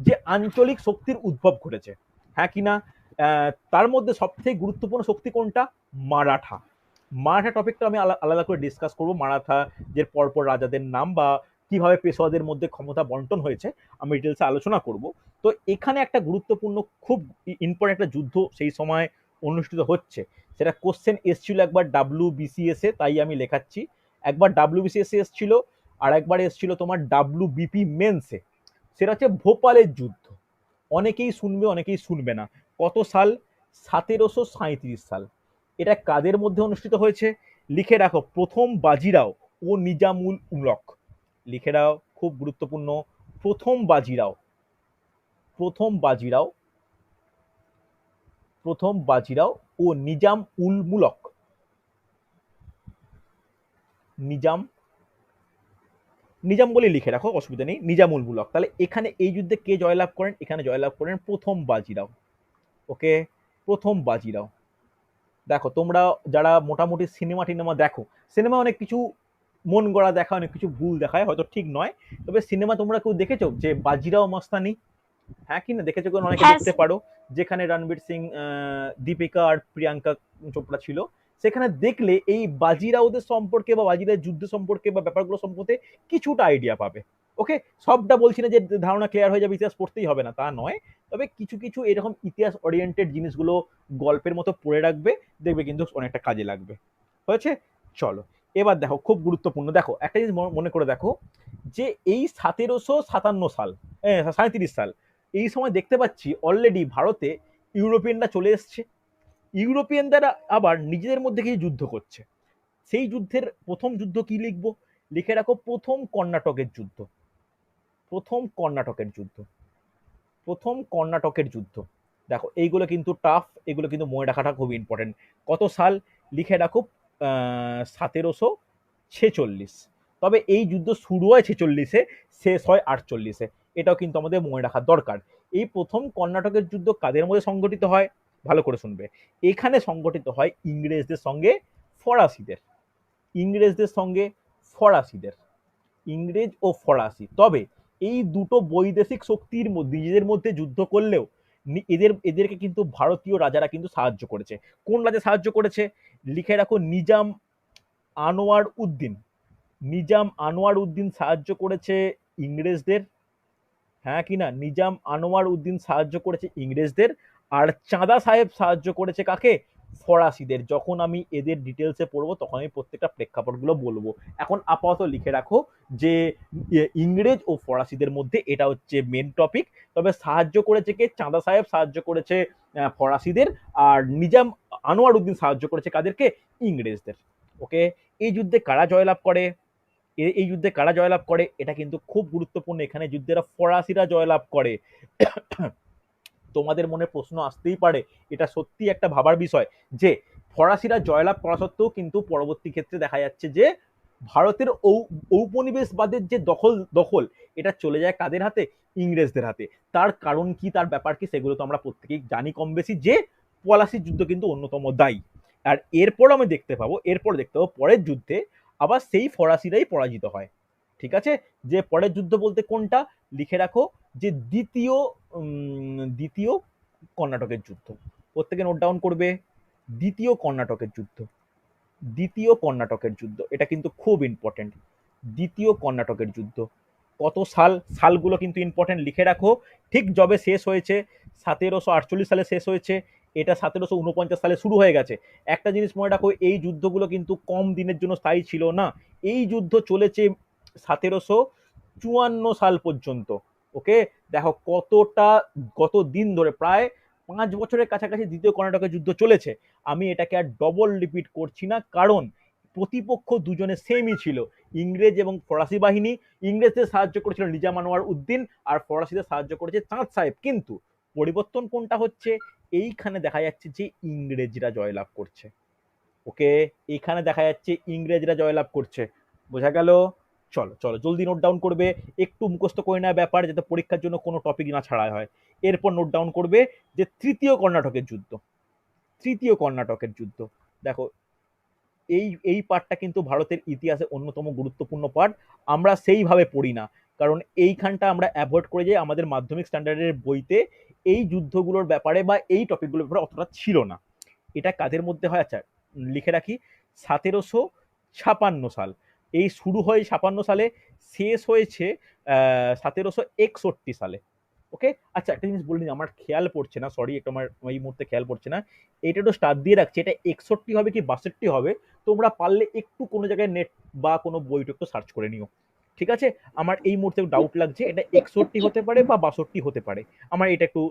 যে আঞ্চলিক শক্তির উদ্ভব ঘটেছে, হ্যাঁ কিনা? তার মধ্যে সবথেকে গুরুত্বপূর্ণ শক্তি কোনটা? মারাঠা। মারাঠা টপিকটা আমি আলাদা করে ডিসকাস করবো, মারাঠা যে পরপর রাজাদের নাম বা কিভাবে পেশোয়াদের মধ্যে ক্ষমতা বন্টন হয়েছে আমি ডিটেলসে আলোচনা করব। তো এখানে একটা গুরুত্বপূর্ণ খুব ইম্পর্টেন্ট একটা যুদ্ধ সেই সময় অনুষ্ঠিত হচ্ছে, সেটা কোশ্চেন এসছিল একবার WBCS এ, তাই আমি লেখাচ্ছি। একবার WBCS এ এসছিল, আর একবার এসছিল তোমার WBP মেন্সে। সেটা হচ্ছে ভোপালের যুদ্ধ। অনেকেই শুনবে, অনেকেই শুনবে না। কত সাল? 1737 সাল। এটা কাদের মধ্যে অনুষ্ঠিত হয়েছে? লিখে রাখো, প্রথম বাজিরাও ও নিজামুল উলক। লিখে রাখো, খুব গুরুত্বপূর্ণ। প্রথম বাজিরাও ও নিজাম উল মুলক। নিজাম বলে লিখে রাখো, অসুবিধা নেই, নিজামুল মুলক। তাহলে এখানে এই যুদ্ধে কে জয়লাভ করেন? এখানে জয়লাভ করেন প্রথম বাজিরাও। ওকে, প্রথম বাজিরাও। দেখো তোমরা যারা মোটামুটি সিনেমা দেখো, সিনেমা অনেক কিছু মন গড়া দেখায়, অনেক কিছু ভুল দেখায়, হয়তো ঠিক নয়। তবে সিনেমা তোমরা কেউ দেখেছো যে বাজিরাও মস্তানি? হ্যাঁ কি না, দেখেছো কেউ? অনেকে দেখতে পারো, যেখানে রণবীর সিং, দীপিকা আর প্রিয়াঙ্কা চোপড়া ছিল। সেখানে দেখলে এই বাজিরাওদের সম্পর্কে বা বাজিরাও যুদ্ধ সম্পর্কে বা ব্যাপারগুলো সম্পর্কে কিছুটা আইডিয়া পাবে। ওকে, সবটা বলছি না যে ধারণা ক্লিয়ার হয়ে যাবে, ইতিহাস পড়তেই হবে না, তা নয়। তবে কিছু কিছু এরকম ইতিহাস ওরিয়েন্টেড জিনিসগুলো গল্পের মতো পড়ে রাখবে, দেখবে কিন্তু অনেকটা কাজে লাগবে। হয়েছে? চলো, এবার দেখো খুব গুরুত্বপূর্ণ, দেখো একটা জিনিস মনে করে দেখো, যে এই 1757 সাল, 37 সাল, এই সময় দেখতে পাচ্ছি অলরেডি ভারতে ইউরোপিয়ানরা চলে এসছে। ইউরোপিয়ানরা আবার নিজেদের মধ্যে কিছু যুদ্ধ করছে। সেই যুদ্ধের প্রথম যুদ্ধ কি লিখবো? লিখে রাখো, প্রথম কর্ণাটকের যুদ্ধ। দেখো এইগুলো কিন্তু টাফ, এগুলো কিন্তু মনে রাখাটা খুব ইম্পর্টেন্ট। কত সাল? লিখে রাখো 1746। তবে এই যুদ্ধ শুরু হয় 46-এ, শেষ হয় 48-এ। এটাও কিন্তু আমাদের মনে রাখার দরকার। এই প্রথম কর্ণাটকের যুদ্ধ কাদের মধ্যে সংগঠিত হয়? ভালো করে শুনবে। এখানে সংগঠিত হয় ইংরেজদের সঙ্গে ফরাসিদের। ইংরেজ ও ফরাসি। তবে এই দুটো বৈদেশিক শক্তির নিজেদের মধ্যে যুদ্ধ করলেও এদেরকে কিন্তু ভারতীয় রাজারা কিন্তু সাহায্য করেছে। কোন রাজা সাহায্য করেছে? লিখে রাখো, নিজাম আনোয়ার উদ্দিন সাহায্য করেছে ইংরেজদের। হ্যাঁ কিনা? নিজাম আনোয়ার উদ্দিন সাহায্য করেছে ইংরেজদের। আর চাঁদা সাহেব সাহায্য করেছে কাকে? ফরাসিদের। যখন আমি এদের ডিটেলসে পড়বো তখন আমি প্রত্যেকটা প্রেক্ষাপটগুলো বলবো। এখন আপাতত লিখে রাখো যে ইংরেজ ও ফরাসিদের মধ্যে এটা হচ্ছে মেন টপিক। তবে সাহায্য করেছে কে? চাঁদা সাহেব সাহায্য করেছে ফরাসিদের, আর নিজাম আনোয়ার উদ্দিন সাহায্য করেছে কাদেরকে? ইংরেজদের। ওকে, এই যুদ্ধে কারা জয়লাভ করে? এই যুদ্ধে কারা জয়লাভ করে এটা কিন্তু খুব গুরুত্বপূর্ণ। এখানে যুদ্ধেরা ফরাসিরা জয়লাভ করে। তোমাদের মনে প্রশ্ন আসতেই পারে, এটা সত্যি একটা ভাবার বিষয় যে ফরাসিরা জয়লাভ করা সত্ত্বেও কিন্তু পরবর্তী ক্ষেত্রে দেখা যাচ্ছে যে ভারতের ঔপনিবেশবাদের যে দখল এটা চলে যায় কাদের হাতে? ইংরেজদের হাতে। তার কারণ কি, তার ব্যাপার কি, সেগুলো তো আমরা প্রত্যেকেই জানি কম বেশি, যে পলাশির যুদ্ধ কিন্তু অন্যতম দায়ী। আর এরপর আমি দেখতে পাবো পরের যুদ্ধে আবার সেই ফরাসিরাই পরাজিত হয়। ঠিক আছে, যে পরের যুদ্ধ বলতে কোনটা লিখে রাখো, যে দ্বিতীয় কর্ণাটকের যুদ্ধ। প্রত্যেকে নোট ডাউন করবে, দ্বিতীয় কর্ণাটকের যুদ্ধ। দ্বিতীয় কর্ণাটকের যুদ্ধ এটা কিন্তু খুব ইম্পর্টেন্ট। দ্বিতীয় কর্ণাটকের যুদ্ধ কত সালগুলো কিন্তু ইম্পর্টেন্ট, লিখে রাখো। ঠিক যবে শেষ হয়েছে 1748 সালে শেষ হয়েছে, এটা 1749 সালে শুরু হয়ে গেছে। একটা জিনিস মনে রাখো, এই যুদ্ধগুলো কিন্তু কম দিনের জন্য স্থায়ী ছিল না। এই যুদ্ধ চলেছে 1754 সাল পর্যন্ত। ওকে, দেখো কত দিন ধরে, প্রায় 5 বছরের কাছাকাছি দ্বিতীয় কর্ণাটকের যুদ্ধ চলেছে। আমি এটাকে আর ডবল রিপিট করছি না, কারণ প্রতিপক্ষ দুজনে সেমই ছিল। ইংরেজ এবং ফরাসি বাহিনী, ইংরেজদের সাহায্য করেছিল নিজাম আনোয়ার উদ্দিন, আর ফরাসিদের সাহায্য করেছে চাঁদ সাহেব। কিন্তু পরিবর্তন কোনটা হচ্ছে, এইখানে দেখা যাচ্ছে যে ইংরেজরা জয়লাভ করছে। ওকে, এইখানে দেখা যাচ্ছে ইংরেজরা জয়লাভ করছে। বোঝা গেল? চলো চলো জলদি নোট ডাউন করবে, একটু মুখস্থ করে নেওয়া ব্যাপার, যাতে পরীক্ষার জন্য কোনো টপিক না ছাড়া হয়। এরপর নোট ডাউন করবে যে তৃতীয় কর্ণাটকের যুদ্ধ। তৃতীয় কর্ণাটকের যুদ্ধ, দেখো এই পার্টটা কিন্তু ভারতের ইতিহাসে অন্যতম গুরুত্বপূর্ণ পার্ট। আমরা সেইভাবে পড়ি না, কারণ এইখানটা আমরা অ্যাভয়েড করে যাই। আমাদের মাধ্যমিক স্ট্যান্ডার্ডের বইতে এই যুদ্ধগুলোর ব্যাপারে বা এই টপিকগুলোর ব্যাপারে অতটা ছিল না। এটা কাদের মধ্যে হয়? আচ্ছা লিখে রাখি, 1756 সাল। এই শুরু হয় 56 সালে, শেষ হয়েছে 1761 সালে। ওকে, আচ্ছা একটা জিনিস বলিনি, আমার খেয়াল পড়ছে না, সরি, একটু আমার এই মুহূর্তে খেয়াল পড়ছে না। এটা তো স্টার দিয়ে রাখছে, এটা 61 হবে কি 62 হবে? তোমরা পারলে একটু কোনো জায়গায় নেট বা কোনো বইটা একটু সার্চ করে নিও। ঠিক আছে, আমার এই মুহূর্তে ডাউট লাগছে, এটা 61 হতে পারে বা 62 হতে পারে। আমার এটা একটু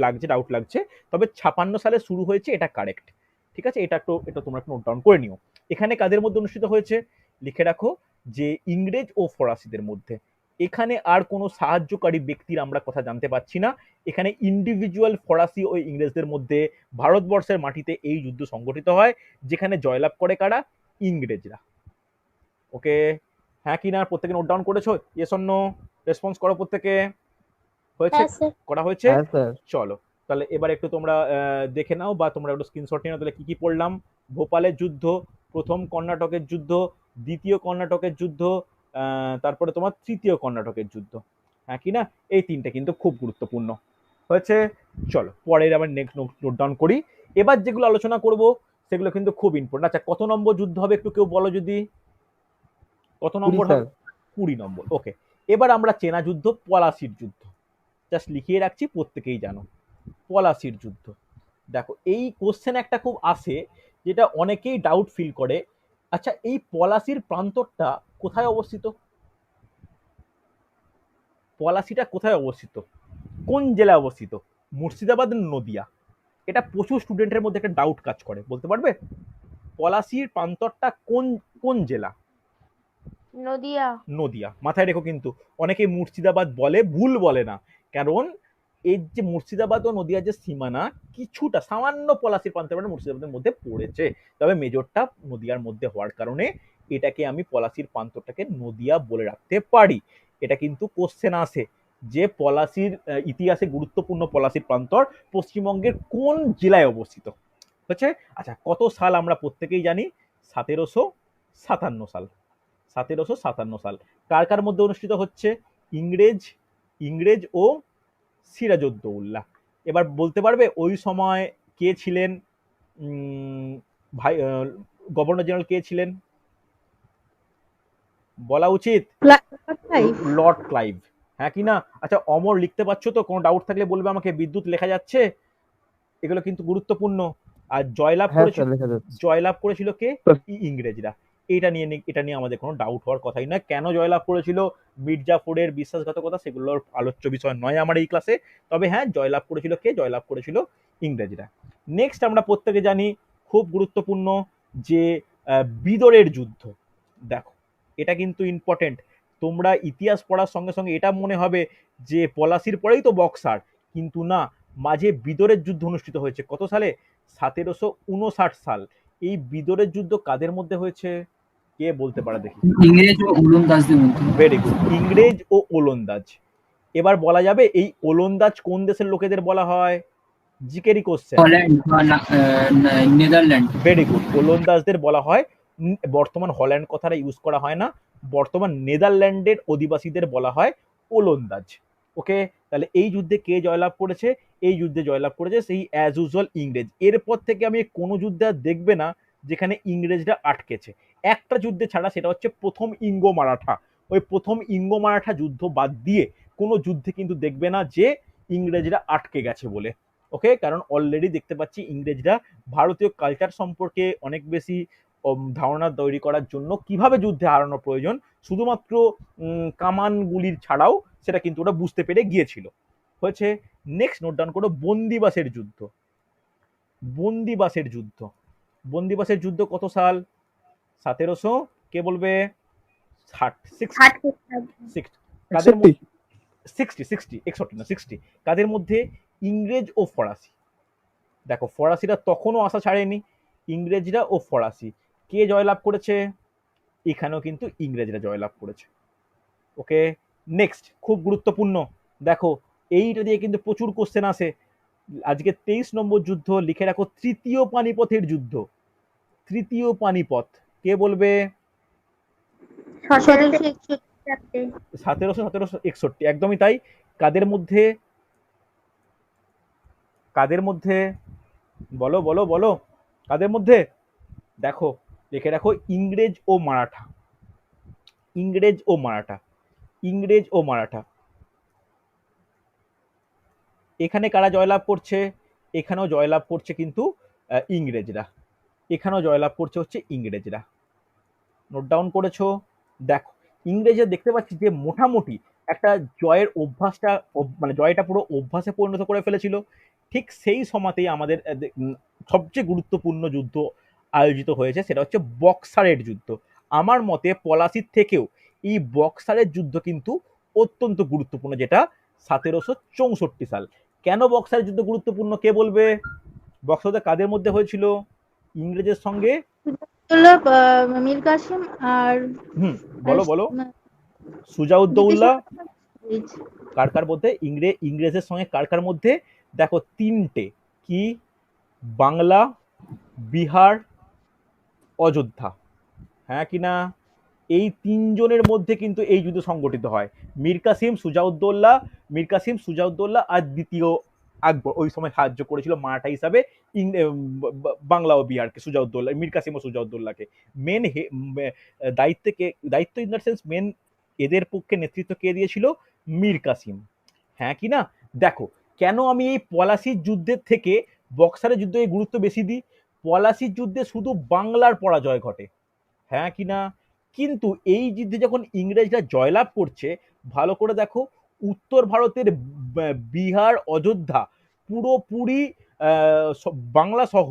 লাগছে, ডাউট লাগছে। তবে 56 সালে শুরু হয়েছে, এটা কারেক্ট। ঠিক আছে, এটা তোমরা একটু নোট ডাউন করে নিও। এখানে কাদের মধ্যে অনুষ্ঠিত হয়েছে লিখে রাখো, যে ইংরেজ ও ফরাসিদের মধ্যে। এখানে আর কোনো সাহায্যকারী ব্যক্তির আমরা কথা জানতে পাচ্ছি না। এখানে ইন্ডিভিজুয়াল ফরাসি ও ইংরেজদের মধ্যে ভারতবর্ষের মাটিতে এই যুদ্ধ সংগঠিত হয়, যেখানে জয়লাভ করে কারা? ইংরেজরা। ওকে, হ্যাঁ কি না প্রত্যেকে নোট ডাউন করেছো? ইয়েস অর নো রেসপন্স করো প্রত্যেকে। হয়েছে? হ্যাঁ স্যার। করা হয়েছে? হ্যাঁ স্যার। চলো তাহলে এবার একটু তোমরা দেখে নাও, বা তোমরা একটু স্ক্রিনশট নিয়ে নাও, তাহলে কি কি পড়লাম। ভোপালের যুদ্ধ, প্রথম কর্ণাটকের যুদ্ধ, দ্বিতীয় কর্ণাটকের যুদ্ধ, তারপরে তোমার তৃতীয় কর্ণাটকের যুদ্ধ। হ্যাঁ কি না? এই তিনটে কিন্তু খুব গুরুত্বপূর্ণ। হয়েছে? চলো পরের আবার নেক্সট নোট ডাউন করি। এবার যেগুলো আলোচনা করব সেগুলো কিন্তু খুব ইম্পর্টেন্ট। আচ্ছা কত নম্বর যুদ্ধ হবে একটু কেউ বলো যদি, কত নম্বর হবে? 20 নম্বর। ওকে, এবার আমরা চেনা যুদ্ধ, পলাশির যুদ্ধ। জাস্ট লিখিয়ে রাখছি, প্রত্যেকেই জানো পলাশির যুদ্ধ। দেখো এই কোশ্চেন একটা খুব আসে, যেটা অনেকেই ডাউট ফিল করে। আচ্ছা এই পলাশির প্রান্তরটা কোথায় অবস্থিত? পলাশিটা কোথায় অবস্থিত, কোন জেলায় অবস্থিত? মুর্শিদাবাদ, নদিয়া? এটা প্রচুর স্টুডেন্টের মধ্যে একটা ডাউট কাজ করে, বলতে পারবে পলাশির প্রান্তরটা কোন কোন জেলা? নদিয়া। নদিয়া, মাথায় রেখো কিন্তু। অনেকে মুর্শিদাবাদ বলে, ভুল বলে না, কারণ এর যে মুর্শিদাবাদ ও নদিয়ার যে সীমানা, কিছুটা সামান্য পলাশির প্রান্তরটা মুর্শিদাবাদের মধ্যে পড়েছে, তবে মেজরটা নদিয়ার মধ্যে হওয়ার কারণে এটাকে আমি পলাশির প্রান্তরটাকে নদিয়া বলে রাখতে পারি। এটা কিন্তু কোশ্চেন আসে যে পলাশির ইতিহাসে গুরুত্বপূর্ণ পলাশির প্রান্তর পশ্চিমবঙ্গের কোন জেলায় অবস্থিত হচ্ছে। আচ্ছা কত সাল আমরা প্রত্যেকেই জানি, 1757 সাল। 1757 সাল কার কার মধ্যে অনুষ্ঠিত হচ্ছে? ইংরেজ ও সিরাজউদ্দৌলা। এবার বলতে পারবে ওই সময় কে ছিলেন ভাই, গভর্নর জেনারেল কে ছিলেন? বলা উচিত লর্ড ক্লাইভ। হ্যাঁ কি না? আচ্ছা অমর লিখতে পারছো তো? কোনো ডাউট থাকলে বলবে আমাকে। বিদ্যুৎ লেখা যাচ্ছে? এগুলো কিন্তু গুরুত্বপূর্ণ। আর জয়লাভ হ্যাঁ করেছিল স্যার লেখা যাচ্ছে। জয়লাভ করেছিল কে? তো ইংরেজরা। এটা নিয়ে আমাদের কোনো ডাউট হওয়ার কথাই নয়। কেন জয়লাভ করেছিল, মির্জাফরের বিশ্বাসঘাতকতা, সেগুলোর আলোচ্য বিষয় নয় আমার এই ক্লাসে। তবে হ্যাঁ, জয়লাভ করেছিল কে? জয়লাভ করেছিল ইংরেজরা। নেক্সট আমরা প্রত্যেকে জানি, খুব গুরুত্বপূর্ণ, যে বিদরের যুদ্ধ। দেখো, এটা কিন্তু ইম্পর্টেন্ট। তোমরা ইতিহাস পড়ার সঙ্গে সঙ্গে এটা মনে হবে যে পলাশির পরেই তো বক্সার, কিন্তু না, মাঝে বিদরের যুদ্ধ অনুষ্ঠিত হয়েছে। কত সালে? 1759 সাল। এই বিদরের যুদ্ধ কাদের মধ্যে হয়েছে? কে বলতে পারে দেখি? ইংরেজ ও ওলন্দাজদের মধ্যে। ভেরি গুড, ইংরেজ ও ওলন্দাজ। এবার বলা যাবে এই ওলন্দাজ কোন দেশের লোকেদের বলা হয়? জিকেরই কোশ্চেন। হল্যান্ড বা নেদারল্যান্ড। ভেরি গুড, ওলন্দাজদের বলা হয়। বর্তমান হল্যান্ড কথাটা ইউজ করা হয় না, বর্তমান নেদারল্যান্ডের অধিবাসীদের বলা হয় ওলন্দাজ। ওকে, তাহলে এই যুদ্ধে কে জয়লাভ করেছে? এই যুদ্ধে জয়লাভ করেছে সেই অ্যাজ ইউজুয়াল ইংরেজ। এরপর থেকে আমি কোনো যুদ্ধে আর দেখবে না যেখানে ইংরেজরা আটকেছে। একটা যুদ্ধে ছাড়া, সেটা হচ্ছে প্রথম ইঙ্গো মারাঠা। ওই প্রথম ইঙ্গো মারাঠা যুদ্ধ বাদ দিয়ে কোনো যুদ্ধে কিন্তু দেখবে না যে ইংরেজরা আটকে গেছে বলে। ওকে, কারণ অলরেডি দেখতে পাচ্ছি ইংরেজরা ভারতীয় কালচার সম্পর্কে অনেক বেশি ধারণা তৈরি করার জন্য কিভাবে যুদ্ধে হারানো প্রয়োজন শুধুমাত্র কামান গুলির ছাড়াও সেটা কিন্তু ওরা বুঝতে পেরে গিয়েছিল। হয়েছে। নেক্সট নোট ডাউন করো, বন্দিবাসের যুদ্ধ। বন্দিবাসের যুদ্ধ, বন্দিবাসের যুদ্ধ কত সাল? 1700, কে বলবে? 60 কাদের 61। মধ্যে? 61 না 60। কাদের মধ্যে? ইংরেজ ও ফরাসি। দেখো, ফরাসিরা তখনও আশা ছাড়েনি। ইংরেজরা ও ফরাসি কে জয়লাভ করেছে? এখানেও কিন্তু ইংরেজরা জয়লাভ করেছে। ওকে, নেক্সট খুব গুরুত্বপূর্ণ। দেখো, এইটা দিয়ে কিন্তু প্রচুর কোশ্চেন আসে। আজকে 23 নম্বর যুদ্ধ লিখে রাখো, তৃতীয় পানিপথের যুদ্ধ। তৃতীয় পানিপথ, কে বলবে? 1761, একদমই তাই। কাদের মধ্যে? কাদের মধ্যে? বলো বলো বলো, কাদের মধ্যে? দেখো, লিখে রাখো, ইংরেজ ও মারাঠা। ইংরেজ ও মারাঠা, ইংরেজ ও মারাঠা। এখানে কারা জয়লাভ করছে? এখানেও জয়লাভ করছে কিন্তু ইংরেজরা। এখানেও জয়লাভ করছে হচ্ছে ইংরেজরা। নোট ডাউন করেছো? দেখো, ইংরেজরা দেখতে পাচ্ছি যে মোটামুটি একটা জয়ের অভ্যাসটা, মানে জয়টা পুরো অভ্যাসে পরিণত করে ফেলেছিল। ঠিক সেই সময়তেই আমাদের সবচেয়ে গুরুত্বপূর্ণ যুদ্ধ আয়োজিত হয়েছে, সেটা হচ্ছে বক্সারের যুদ্ধ। আমার মতে পলাশির থেকেও এই বক্সারের যুদ্ধ কিন্তু অত্যন্ত গুরুত্বপূর্ণ, যেটা 1764 সাল। কেন বক্সারের যুদ্ধ গুরুত্বপূর্ণ, কে বলবে? বক্সারটা কাদের মধ্যে হয়েছিল? ইংরেজের সঙ্গে। মীর কাসিম আর বলো বলো। সুজাউদ্দৌলা কার কার মধ্যে? ইংরেজের সঙ্গে কার কার মধ্যে? দেখো, তিনটে কি? বাংলা, বিহার, অযোধ্যা। হ্যাঁ কি না? এই তিনজনের মধ্যে কিন্তু এই যুদ্ধ সংগঠিত হয়। মীর কাসিম, সুজাউদ্দৌলা আর দ্বিতীয় আকবর ওই সময় সাহায্য করেছিল মারাঠা হিসাবে বাংলা ও বিহারকে, সুজাউদ্দৌলা, মীর কাসিম ও সুজাউদ্দৌলাকে। মেন দায়িত্ব ইন দ্য সেন্স মেন এদের পক্ষে নেতৃত্ব কে দিয়েছিল? মীর কাসিম। হ্যাঁ কি না? দেখো, কেন আমি এই পলাশির যুদ্ধের থেকে বক্সারের যুদ্ধে গুরুত্ব বেশি দিই? পলাশির যুদ্ধে শুধু বাংলার পরাজয় ঘটে। হ্যাঁ কি না? কিন্তু এই যুদ্ধে যখন ইংরেজরা জয়লাভ করছে, ভালো করে দেখো, উত্তর ভারতের বিহার, অযোধ্যা পুরোপুরি বাংলা সহ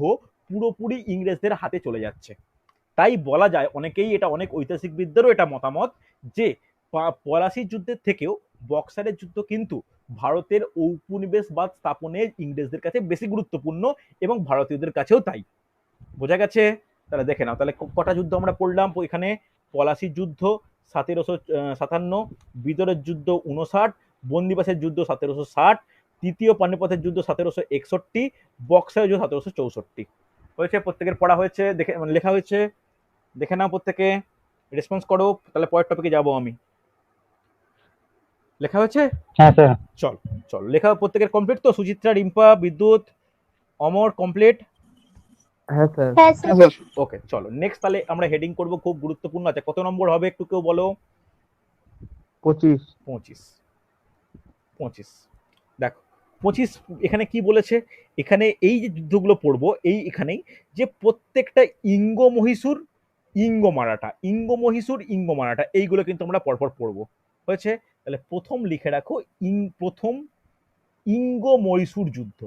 পুরোপুরি ইংরেজদের হাতে চলে যাচ্ছে। তাই বলা যায়, অনেকেই এটা, অনেক ঐতিহাসিকবিদদেরও এটা মতামত, যে পলাশির যুদ্ধের থেকেও বক্সারের যুদ্ধ কিন্তু ভারতের ঔপনিবেশবাদ স্থাপনে ইংরেজদের কাছে বেশি গুরুত্বপূর্ণ, এবং ভারতীয়দের কাছেও তাই। বোঝা গেছে? তাহলে দেখে নাও, তাহলে কটা যুদ্ধ আমরা পড়লাম এখানে? পলাশির যুদ্ধ 1757, বিদরের যুদ্ধ 59, বন্দিবাসের যুদ্ধ 1760, তৃতীয় পানিপথের যুদ্ধ 1761, বক্সারের যুদ্ধ 1764। হয়েছে? প্রত্যেকের পড়া হয়েছে, দেখে মানে লেখা হয়েছে? দেখে নাও, প্রত্যেকে রেসপন্স করো। তাহলে পরের টপিকে যাবো আমি। লেখা হয়েছে? হ্যাঁ স্যার। চল চল, লেখা প্রত্যেকের কমপ্লিট তো? সুচিত্রা, রিম্পা, বিদ্যুৎ, অমর কমপ্লিট? হ্যাঁ স্যার। ওকে, চলো নেক্সট। তাহলে আমরা হেডিং করব, খুব গুরুত্বপূর্ণ আছে। কত নম্বর হবে একটু কেউ বলো? 25। 25। দেখো, 25 এখানে কি বলেছে, এখানে এই যে যুদ্ধগুলো পড়বো এই এখানেই যে প্রত্যেকটা ইঙ্গ মহীশূর, ইঙ্গ মারাঠা, ইঙ্গ মহীশূর, ইঙ্গ মারাঠা এইগুলো কিন্তু আমরা পরপর পড়বো। হয়েছে? তাহলে প্রথম লিখে রাখো প্রথম ইঙ্গ মহীশূর যুদ্ধ।